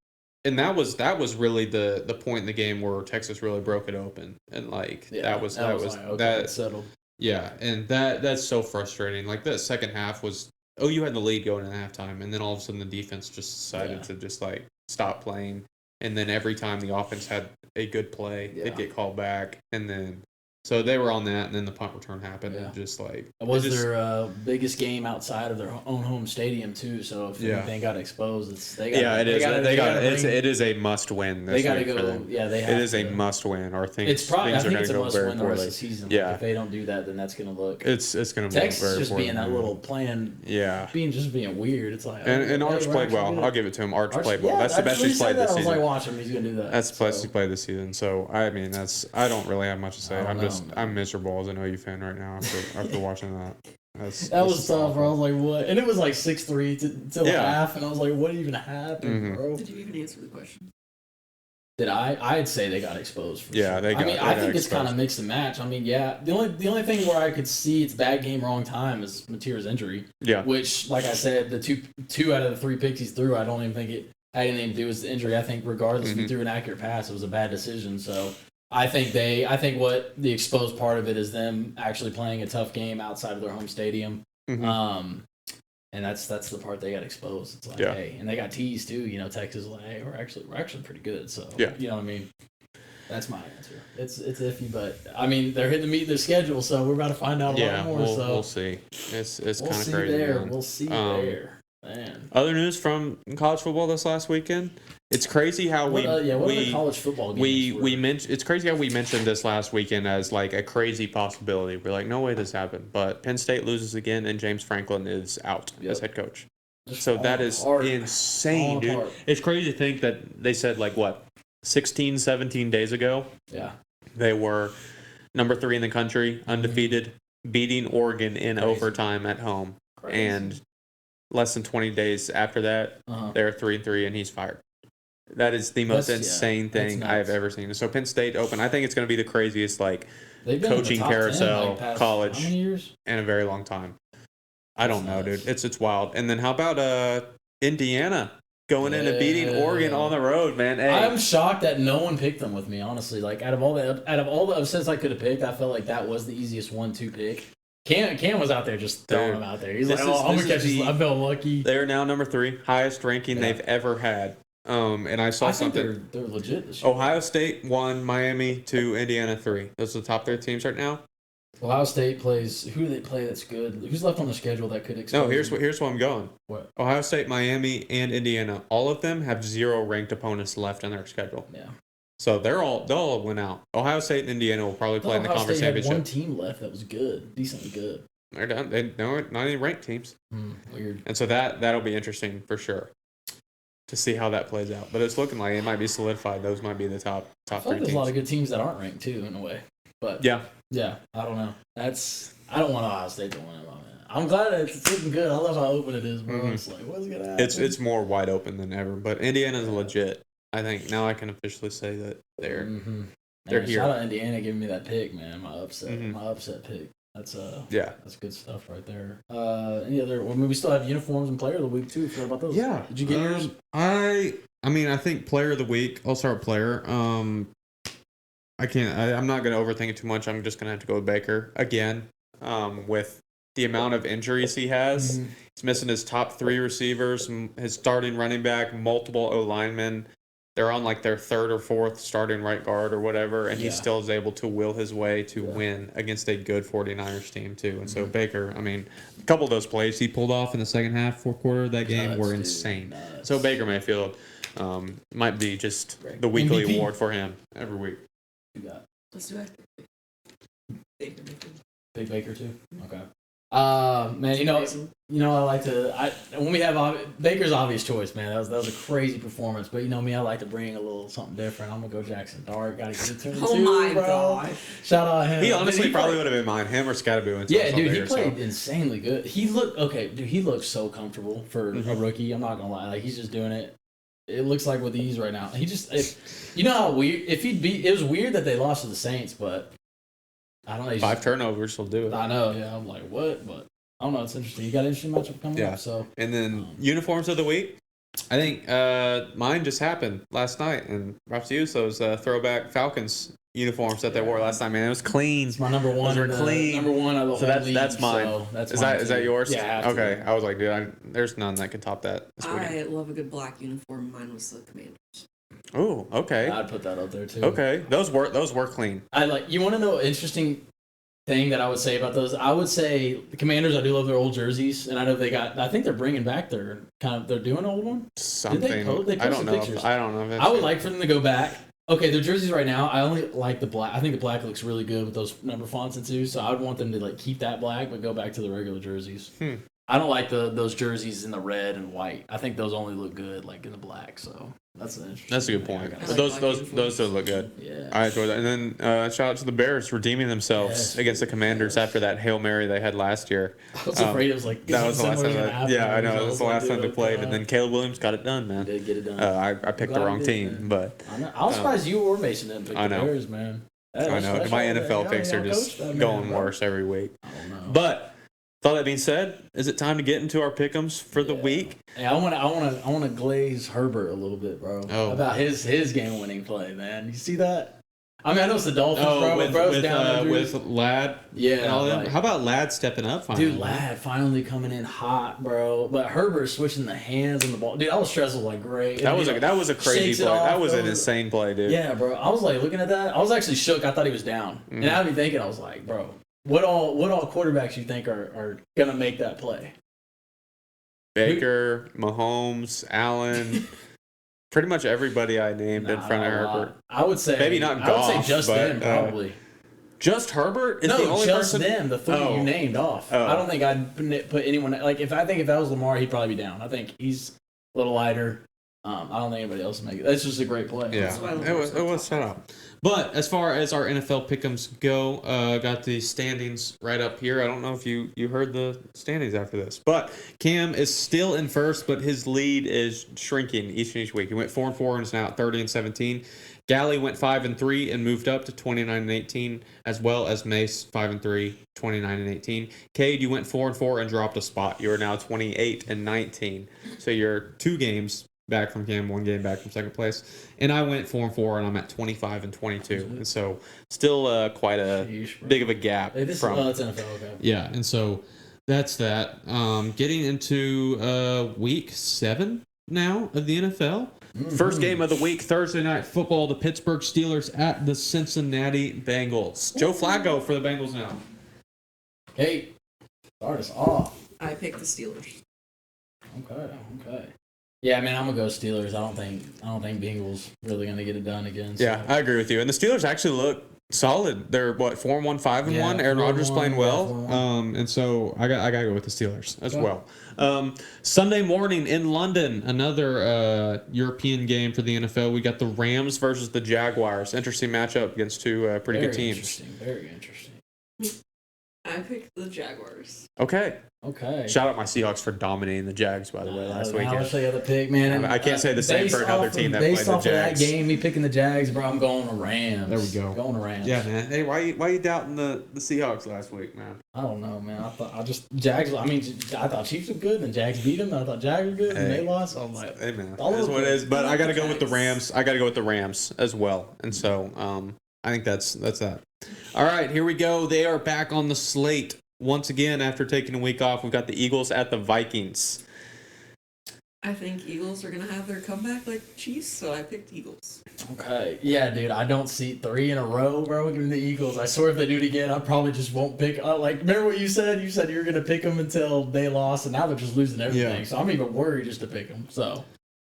and that was really the point in the game where Texas really broke it open. And like that was settled. Yeah, and that's so frustrating. Like that second half was OU had the lead going into halftime, and then all of a sudden the defense just decided to just like stop playing. And then every time the offense had a good play, it'd get called back. And then, so they were on that, and then the punt return happened. And just like. It was their biggest game outside of their own home stadium, too. So if anything got exposed, it is a must win. They got to go. Yeah, they have It is a must win, or things are going to go very poorly. The rest of the season. Yeah. Like, if they don't do that, then that's going to look. It's going to look Texas very just poorly. being that little plan. Yeah. Being weird. It's like. And Arch played well. I'll give it to him. Arch played well. That's the best he's played this season. I was like, watch him. He's going to do that. That's the best he's played this season. So, I mean, I don't really have much to say. I'm miserable as an OU fan right now after watching that. That was tough, bro. I was like, what? And it was like 6-3 till half, and I was like, what even happened, bro? Did you even answer the question? Did I? I'd say they got exposed. For sure. I think it's kind of mix and match. I mean, the only thing where I could see it's bad game, wrong time is Mateer's injury. Yeah. Which, like I said, the two out of the 3 picks he threw, I don't even think it had anything to do with the injury. I think regardless if he threw an accurate pass, it was a bad decision. So. I think what the exposed part of it is them actually playing a tough game outside of their home stadium. Mm-hmm. And that's the part they got exposed. It's like, hey, and they got teased too. You know, Texas like, hey, we're actually pretty good. So you know what I mean. That's my answer. It's iffy, but I mean they're hitting to meet their schedule, so we're about to find out a lot more. So we'll see. It's kind of crazy. We'll see there. Man. Other news from college football this last weekend. It's crazy how What other college football games we mentioned. It's crazy how we mentioned this last weekend as like a crazy possibility. We're like, no way this happened. But Penn State loses again, and James Franklin is out as head coach. So that is insane, dude. It's crazy to think that they said, like, what, 16, 17 days ago? Yeah. They were number 3 in the country, undefeated, beating Oregon in overtime at home. Crazy. And less than 20 days after that, they're 3-3, and he's fired. That is the most insane thing I have ever seen. So Penn State Open, I think it's going to be the craziest, like, coaching carousel, college, in a very long time. I don't know, dude. It's wild. And then how about Indiana going in and beating Oregon on the road, man? Hey. I'm shocked that no one picked them with me, honestly. Like out of all the upsets I could have picked, I felt like that was the easiest one to pick. Cam was out there just throwing them out there. He's like, I'm gonna catch these. I felt lucky. They're now number 3, highest ranking they've ever had. And I saw something. They're legit this year. Ohio State 1, Miami 2, Indiana 3. Those are the top 3 teams right now. Ohio State plays. Who do they play that's good? Who's left on the schedule that could expose? No, here's where I'm going. What? Ohio State, Miami, and Indiana. All of them have 0 ranked opponents left in their schedule. Yeah. So they'll all win out. Ohio State and Indiana will probably play in the conference championship. One team left that was good, decently good. They're done. They're not any ranked teams. Weird. And so that'll be interesting for sure to see how that plays out. But it's looking like it might be solidified. Those might be the top 3 teams. There's a lot of good teams that aren't ranked too, in a way. But yeah, I don't know. I don't want Ohio State to win it, man. I'm glad that it's looking good. I love how open it is, bro. It's like, what's gonna happen? It's more wide open than ever. But Indiana's legit. I think now I can officially say that they're here. Shout out Indiana giving me that pick, man. My upset pick. That's that's good stuff right there. Any other? Well, I mean, we still have uniforms and player of the week too. Forgot about those. Yeah. Did you get yours? I mean, I think player of the week. I'll start with player. I'm not going to overthink it too much. I'm just going to have to go with Baker again. With the amount of injuries he has, he's missing his top 3 receivers, his starting running back, multiple O linemen. They're on like their 3rd or 4th starting right guard or whatever, and he still is able to will his way to win against a good 49ers team too. And so Baker, I mean, a couple of those plays he pulled off in the second half, 4th quarter of that game were insane. So Baker Mayfield might be just the weekly MVP award for him every week. You got Let's do it. Baker. Big Baker too. Okay. Man, you know, I like to. When we have Baker's obvious choice, man. That was a crazy performance. But you know me, I like to bring a little something different. I'm gonna go Jackson Dart. Got to get it to him Oh too, my bro. god! Shout out him. He honestly probably would have been mine. Him or Scatterboo. Yeah, dude, he played insanely good. He looked so comfortable for a rookie. I'm not gonna lie. Like he's just doing it. It looks like with ease right now. He just, you know how weird. It was weird that they lost to the Saints, but I don't know. 5 turnovers will do it. I know. Yeah, I'm like, what? But I don't know. It's interesting. You got an interesting matchup coming up. So and then uniforms of the week. I think mine just happened last night, and props to you. So it was throwback Falcons uniforms that they wore last night. Man, it was clean. It's my number one. Those were clean. Number one of the whole league. That's mine. So that's is mine that yours? Yeah. Okay. I was like, dude, there's none that can top that. I love a good black uniform. Mine was the Commanders. Oh, okay. I'd put that up there too. Okay, those were clean. You want to know an interesting thing that I would say about those? I would say the Commanders. I do love their old jerseys, and I know I think they're bringing back they're doing an old one. Something. Did they I don't know. pictures? I don't know. I would like for them to go back. Okay, their jerseys right now, I only like the black. I think the black looks really good with those number fonts and too. So I would want them to keep that black, but go back to the regular jerseys. I don't like those jerseys in the red and white. I think those only look good in the black. So that's an interesting. That's a good point. But those do look good. Yeah, I enjoy that. And then shout out to the Bears redeeming themselves against the Commanders after that Hail Mary they had last year. I was afraid it was that was the last time. Yeah, I know that was the last time they played, and then Caleb Williams got it done, man. He did get it done. I picked the wrong team, but I was surprised you or Mason didn't pick the Bears, man. I know my NFL picks are just going worse every week. I don't know. But with all that being said, is it time to get into our pick'ems for the week? Hey, I want to glaze Herbert a little bit, bro. Oh. About his game-winning play, man. You see that? I mean, I know it's the Dolphins, bro. But bro's down with Ladd. Yeah. And all them. How about Ladd stepping up finally? Dude, Ladd finally coming in hot, bro. But Herbert switching the hands on the ball. Dude, I was stressed great. That was a crazy play. That was an insane play, dude. Yeah, bro. I was looking at that. I was actually shook. I thought he was down. And I had me thinking, I was like, bro, what all quarterbacks you think are gonna make that play? Baker, Mahomes, Allen, pretty much everybody I named in front of Herbert. I would say maybe not I Goff, would say just but, them probably. Just Herbert is No, the only just person. them. The three you named off. Oh. I don't think I'd put anyone like if that was Lamar, he'd probably be down. I think he's a little lighter. I don't think anybody else would make it. That's just a great play. Yeah, it was set up. But as far as our NFL pick'ems go, got the standings right up here. I don't know if you heard the standings after this, but Cam is still in first, but his lead is shrinking each week. He went 4-4 and is now at 30-17. Gally went 5-3 and moved up to 29-18, as well as Mace 5-3, 29-18. Cade, you went 4-4 and dropped a spot. You are now 28-19. So you're 2 games back from Cam, 1 game back from second place. And I went 4-4 and I'm at 25-22. And so still quite a big of a gap. It's NFL, okay. Yeah, and so that's that. Getting into week 7 now of the NFL. First game of the week, Thursday night football, the Pittsburgh Steelers at the Cincinnati Bengals. Joe Flacco for the Bengals now. Hey, start us off. I picked the Steelers. Okay. Yeah, man, I'm gonna go Steelers. I don't think Bengals really gonna get it done again. So. Yeah, I agree with you. And the Steelers actually look solid. They're 4-1, 5-1. Aaron Rodgers playing well. And so I gotta go with the Steelers as well. Sunday morning in London, another European game for the NFL. We got the Rams versus the Jaguars. Interesting matchup against 2 pretty good teams. Very interesting. I picked the Jaguars. Okay. Okay. Shout out my Seahawks for dominating the Jags, by the way, last weekend. I wish I had the pick, man. I can't say the same for another team that played the Jags. Based off of that game, me picking the Jags, bro, I'm going to Rams. There we go. Going to Rams. Yeah, man. Hey, why you doubting the Seahawks last week, man? I don't know, man. I thought Chiefs were good, and Jags beat them. I thought Jags were good, and they lost. So I'm like, hey, man, that's what it is. But I got to go with the Rams. I got to go with the Rams as well. And so I think that's that. All right, here we go. They are back on the slate. Once again, after taking a week off, we've got the Eagles at the Vikings. I think Eagles are going to have their comeback like Chiefs, so I picked Eagles. Okay. Yeah, dude, I don't see 3 in a row, bro. Give me the Eagles. I swear if they do it again, I probably just won't pick. Remember what you said? You said you were going to pick them until they lost, and now they're just losing everything. Yeah. So I'm even worried just to pick them. So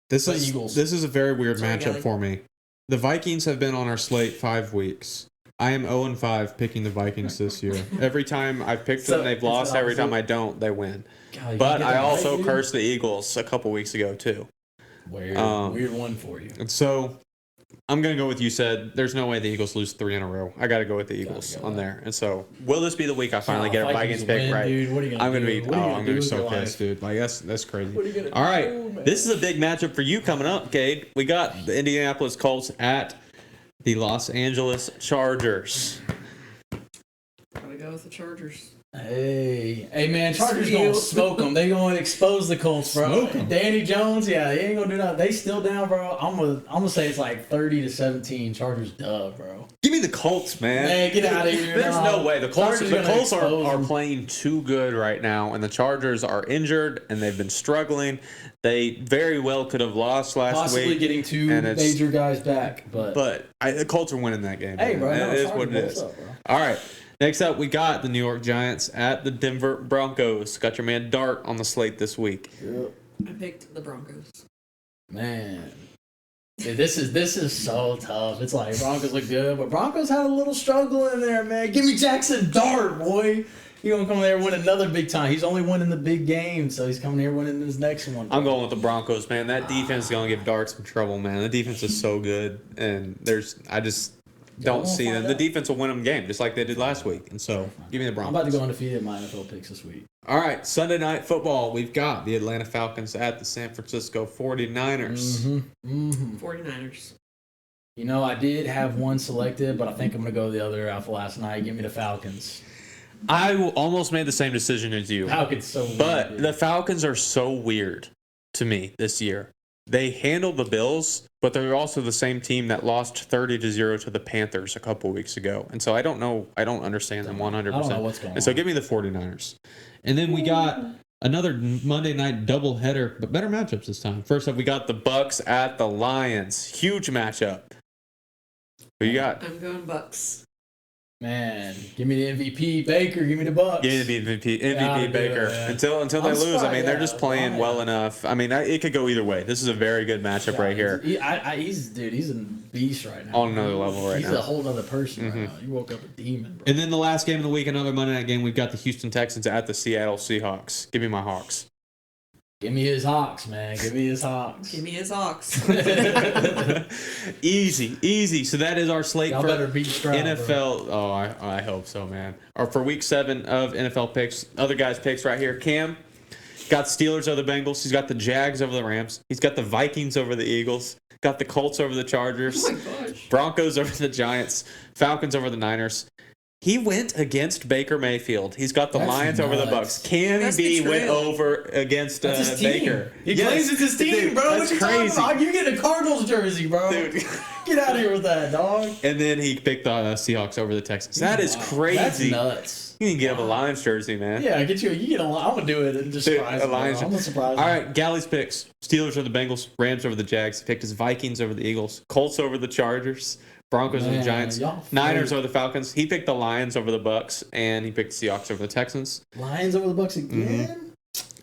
this Eagles. This is a very weird matchup for me. The Vikings have been on our slate 5 weeks. I am 0-5 picking the Vikings this year. Every time I've picked them, they've lost. Every time I don't, they win. God, but I also cursed the Eagles a couple weeks ago, too. Weird one for you. And so I'm going to go with you said. There's no way the Eagles lose 3 in a row. I got to go with the Eagles on there. And so will this be the week I finally get a Vikings pick right? Dude, what are you going to do? I'm going to be so pissed, dude. Like, that's crazy. All right. This is a big matchup for you coming up, Cade. We got the Indianapolis Colts at the Los Angeles Chargers. Gotta go with the Chargers. Hey, man, Chargers gonna smoke them. They gonna expose the Colts, bro. Danny Jones, yeah, he ain't gonna do that. They still down, bro. I'm gonna say it's like 30-17. Chargers dub, bro. Give me the Colts, man. Man, get out of here. There's no way. The Colts are playing too good right now, and the Chargers are injured, and they've been struggling. They very well could have lost last week. Possibly getting 2 major guys back, but the Colts are winning that game. Hey, bro, it is what it is. All right. Next up, we got the New York Giants at the Denver Broncos. Got your man Dart on the slate this week. Yep. I picked the Broncos. Man. Dude, this is so tough. It's like Broncos look good, but Broncos had a little struggle in there, man. Give me Jackson Dart, boy. He's going to come there and win another big time. He's only winning the big game, so he's coming here winning his next one. I'm going with the Broncos, man. That defense is going to give Dart some trouble, man. The defense is so good, and I just don't see them. The defense will win them game, just like they did last week. And so, give me the Broncos. I'm about to go undefeated in my NFL picks this week. All right, Sunday Night Football. We've got the Atlanta Falcons at the San Francisco 49ers. 49ers. You know, I did have one selected, but I think I'm going to go the other after last night. Give me the Falcons. I almost made the same decision as you. Falcons so weird. But the Falcons are so weird to me this year. They handle the Bills, but they're also the same team that lost 30-0 to the Panthers a couple weeks ago. And so I don't know. I don't understand them 100%. I don't know what's going on. And so give me the 49ers. And then we got another Monday night doubleheader, but better matchups this time. First up, we got the Bucks at the Lions. Huge matchup. Who you got? I'm going Bucks. Man, give me the MVP Baker. Give me the Bucks. Give me the MVP Yeah, Baker. yeah. Until they I'm lose, I surprised, mean, they're yeah, just playing why? well enough. I mean, it could go either way. This is a very good matchup right here. He's a beast right now. On another level right he's now. He's a whole other person right now. You woke up a demon, bro. And then the last game of the week, another Monday night game, we've got the Houston Texans at the Seattle Seahawks. Give me my Hawks. Give me his Hawks, man. Give me his Hawks. Give me his Hawks. Easy. So that is our slate Y'all for better beat Stroud, NFL. Bro. Oh, I hope so, man. Or for week 7 of NFL picks, other guys' picks right here. Cam got Steelers over the Bengals. He's got the Jags over the Rams. He's got the Vikings over the Eagles. Got the Colts over the Chargers. Oh my gosh. Broncos over the Giants. Falcons over the Niners. He went against Baker Mayfield. He's got the That's Lions over the nuts. Bucks. Cammy That's B went betrayal. over against That's his team. Baker. He Yes. plays with his team, Dude, bro. That's What you crazy. talking about? You get a Cardinals jersey, bro. Dude. Get out of here with that, dog. And then he picked the Seahawks over the Texans. That is Wow. crazy. That's nuts. You can get him a Lions jersey, man. Yeah, you get a. I'm gonna do it and just Dude, surprise a him, Lions bro. I'm gonna surprise All him. right, Galley's picks. Steelers over the Bengals. Rams over the Jags. He picked his Vikings over the Eagles. Colts over the Chargers. Broncos over the Man, Giants. y'all Niners freak. over the Falcons. He picked the Lions over the Bucks. And he picked the Seahawks over the Texans. Lions over the Bucks again.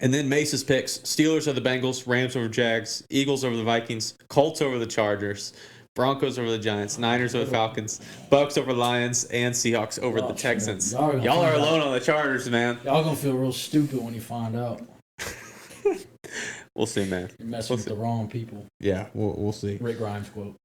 And then Mace's picks. Steelers over the Bengals. Rams over Jags. Eagles over the Vikings. Colts over the Chargers. Broncos over the Giants, Niners over the Falcons, Bucks over Lions, and Seahawks over the Texans. Y'all gonna Y'all are find out. alone on the Chargers, man. Y'all gonna feel real stupid when you find out. We'll see, man. You're messing with the wrong people. Yeah, we'll see. Rick Grimes quote.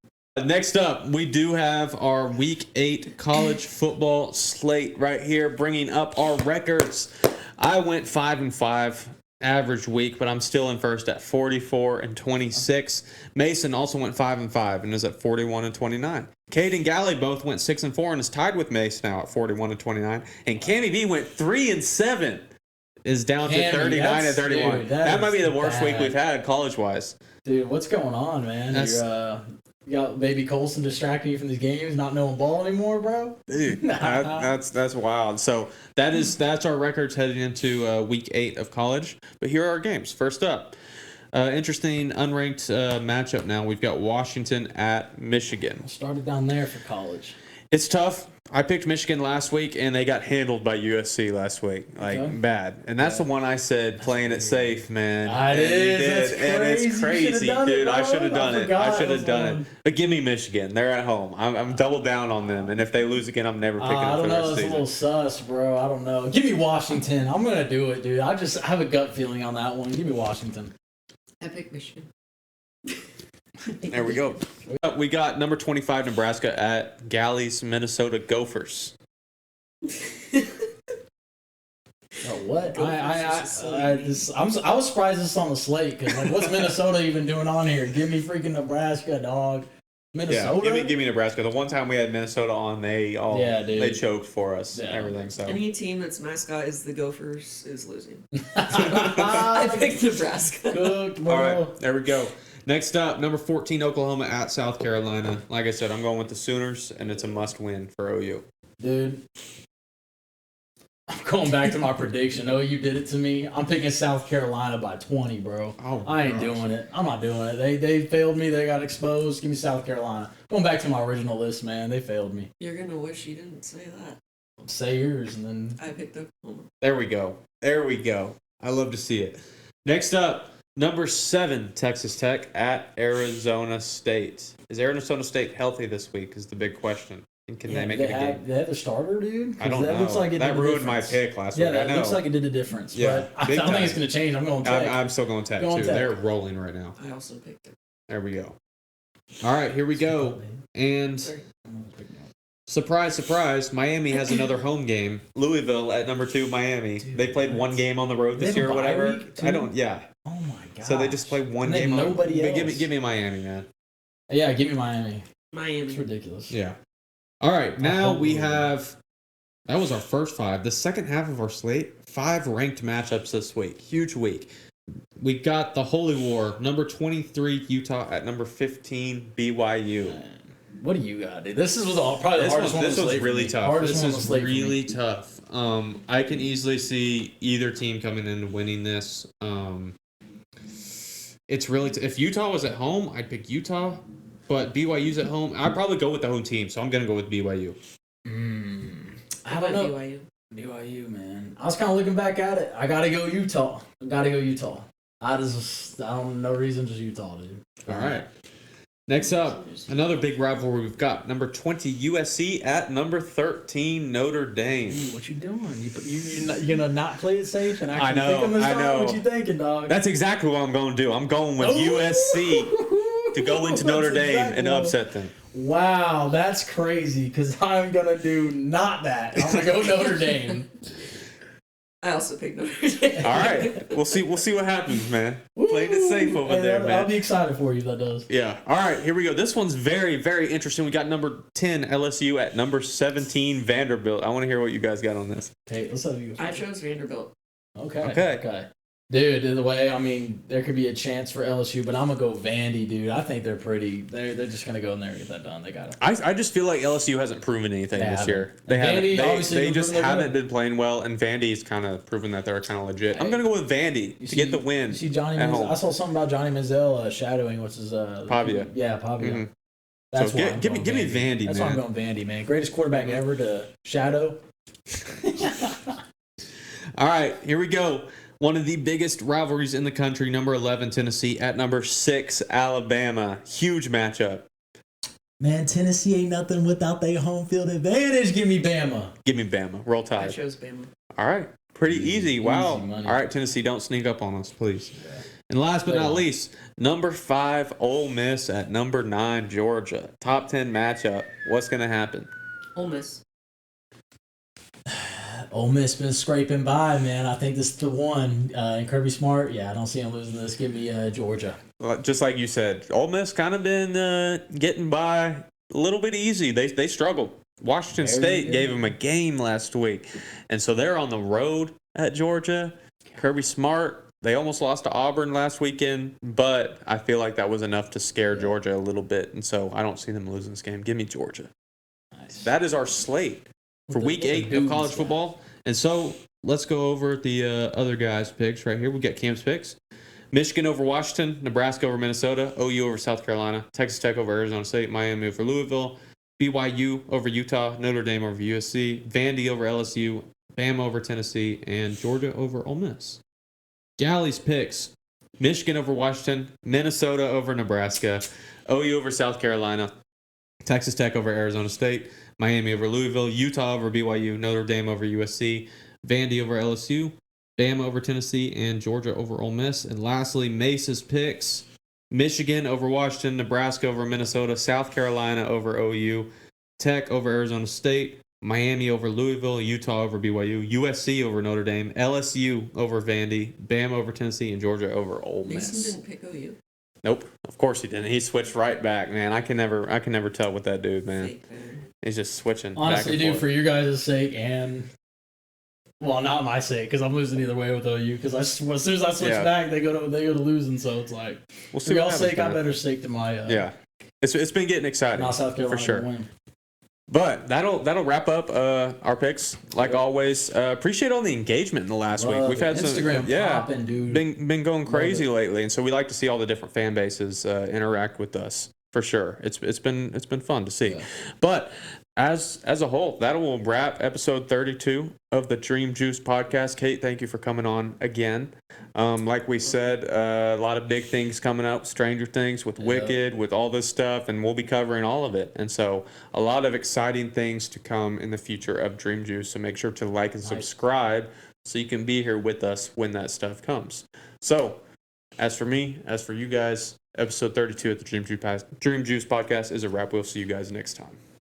Next up, we do have our Week 8 college football slate right here, bringing up our records. I went 5-5 average week, but I'm still in first at 44-26. Mason also went 5-5 and is at 41-29. Cade and Galley both went 6-4 and is tied with Mace now at 41-29. And Cammy B went 3-7, is down to Cammy, 39-31. dude, that might be the worst week bad. we've had college-wise. Dude, what's going on, man? You got baby Colson distracting you from these games, not knowing ball anymore, bro. Dude, that's wild. So that's our records heading into week 8 of college. But here are our games. First up, interesting unranked matchup. Now we've got Washington at Michigan. Started down there for college. It's tough. I picked Michigan last week, and they got handled by USC last week, bad. And that's the one I said playing it safe, man. It is. That's and it's crazy. You crazy, should've done it, dude. bro. I should have done it. forgot I should it was have done on. it. But give me Michigan. They're at home. I'm double down on them. And if they lose again, I'm never picking I them for don't the know. rest It's of a the little season. sus, bro. I don't know. Give me Washington. I'm going to do it, dude. I have a gut feeling on that one. Give me Washington. I picked Michigan. There we go. We got number 25 Nebraska at Galley's Minnesota Gophers. What? I Gophers was surprised this is on the slate because what's Minnesota even doing on here? Give me freaking Nebraska, dog. Minnesota. Yeah, give me Nebraska. The one time we had Minnesota on, they choked for us and everything. So Any team that's mascot is the Gophers is losing. I picked Nebraska. Cooked, bro. all right, there we go. Next up, number 14 Oklahoma at South Carolina. Like I said, I'm going with the Sooners, and it's a must-win for OU. Dude. I'm going back to my prediction. Oh, you did it to me. I'm picking South Carolina by 20, bro. Oh, I ain't doing it. I'm not doing it. They failed me. They got exposed. Give me South Carolina. Going back to my original list, man. They failed me. You're gonna wish you didn't say that. Say yours, and then I picked Oklahoma. There we go. I love to see it. Next up, number 7 Texas Tech at Arizona State. Is Arizona State healthy this week is the big question. And can they make it a game? They have their starter, dude? 'Cause I don't that know. Looks like it that did a ruined my difference. pick last Yeah, week. I that know. looks like it did a difference. Yeah, But I big don't think time. it's going to change. I'm going Tech. I'm still going Tech, Going too. Tech. They're rolling right now. I also picked it. There we go. All right, here we go. And surprise, surprise, Miami has another home game. Louisville at number 2, Miami. Dude, they played one game on the road They this have year a or bye whatever. week, too? Yeah. Oh, my God. So they just played one And they game have on nobody But else. give me Miami, man. Yeah, give me Miami. Miami. It's ridiculous. Yeah. All right, now hope we we have. That was our first 5. The second half of our slate, 5 ranked matchups this week. Huge week. We got the Holy War, number 23 Utah at number 15 BYU. Man, what do you got, dude? This was probably the hardest one on This the was slate for really me. tough. Hardest This one on the is slate for me. really tough. I can easily see either team coming in and winning this. It's really if Utah was at home, I'd pick Utah. But BYU's at home. I'd probably go with the home team, so I'm going to go with BYU. I don't know. BYU, man. I was kind of looking back at it. I gotta go Utah. I don't no reason, just Utah, dude. All right. Next up, another big rivalry we've got. Number 20 USC at number 13 Notre Dame. Hey, what you doing? You're gonna not play it safe and actually think of this I time? know. What you thinking, dog? That's exactly what I'm going to do. I'm going with USC to go into Notre Dame and upset them. Wow, that's crazy. Because I'm gonna do not that. I'm gonna go Notre Dame. I also picked Notre Dame. All right, we'll see what happens, man. Playing it safe over there, man. I'll be excited for you if that does. Yeah. All right, here we go. This one's very, very interesting. We got number 10 LSU at number 17 Vanderbilt. I want to hear what you guys got on this. Hey, let's have you. I chose Vanderbilt. Okay. Dude, in the way, I mean, there could be a chance for LSU, but I'm gonna go Vandy, dude. I think they're just gonna go in there and get that done. They got it. I just feel like LSU hasn't proven anything this year. They Vandy, haven't. They just haven't been playing well, and Vandy's kind of proven that they're kind of legit. I'm gonna go with Vandy to get the win. You see Johnny at Manziel? home. I saw something about Johnny Manziel shadowing. What's his Pavia. Yeah, Pavia. Mm-hmm. That's so why give me Vandy, That's man. why I'm going Vandy, man. Greatest quarterback ever to shadow. All right, here we go. One of the biggest rivalries in the country, number 11 Tennessee at number 6 Alabama. Huge matchup. Man, Tennessee ain't nothing without their home field advantage. Give me Bama. Give me Bama. Roll I Tide. chose Bama. All right, pretty easy. Wow. money. All right, Tennessee, don't sneak up on us, please. Yeah. And last but not least, number 5 Ole Miss at number 9 Georgia. Top 10 matchup. What's going to happen? Ole Miss. Ole Miss been scraping by, man. I think this is the one. And Kirby Smart, I don't see him losing this. Give me Georgia. Just like you said, Ole Miss kind of been getting by a little bit easy. They struggled. Washington State gave them a game last week. And so they're on the road at Georgia. Kirby Smart, they almost lost to Auburn last weekend, but I feel like that was enough to scare Georgia a little bit. And so I don't see them losing this game. Give me Georgia. Nice. That is our slate for week 8 of college football. And so let's go over the other guys' picks right here. We got Cam's picks. Michigan over Washington, Nebraska over Minnesota, OU over South Carolina, Texas Tech over Arizona State, Miami over Louisville, BYU over Utah, Notre Dame over USC, Vandy over LSU, Bama over Tennessee, and Georgia over Ole Miss. Galley's picks. Michigan over Washington, Minnesota over Nebraska, OU over South Carolina, Texas Tech over Arizona State, Miami over Louisville, Utah over BYU, Notre Dame over USC, Vandy over LSU, Bama over Tennessee, and Georgia over Ole Miss. And lastly, Mace's picks. Michigan over Washington, Nebraska over Minnesota, South Carolina over OU, Tech over Arizona State, Miami over Louisville, Utah over BYU, USC over Notre Dame, LSU over Vandy, Bama over Tennessee, and Georgia over Ole Miss. Mason didn't pick OU. Nope, of course he didn't. He switched right back, man. I can never tell with that dude, man. Fake, man. He's just switching. Honestly, back and dude, forth. for your guys' sake and, well, not my sake, because I'm losing either way with OU. Because as soon as I switch back, they go to losing. So it's like, we'll for y'all's sake, I better stake to my. It's been getting exciting. Not South Carolina for sure. Win. But that'll wrap up our picks. Like always, appreciate all the engagement in the last week. We've had Instagram some popping, dude. Been going crazy lately, and so we like to see all the different fan bases interact with us for sure. It's been fun to see. Yeah. But as a whole, that will wrap episode 32 of the Dream Juice podcast. Kate, thank you for coming on again. Like we said, a lot of big things coming up, Stranger Things with Wicked, with all this stuff, and we'll be covering all of it. And so a lot of exciting things to come in the future of Dream Juice. So make sure to like and subscribe so you can be here with us when that stuff comes. So as for me, as for you guys, episode 32 of the Dream Juice podcast is a wrap. We'll see you guys next time.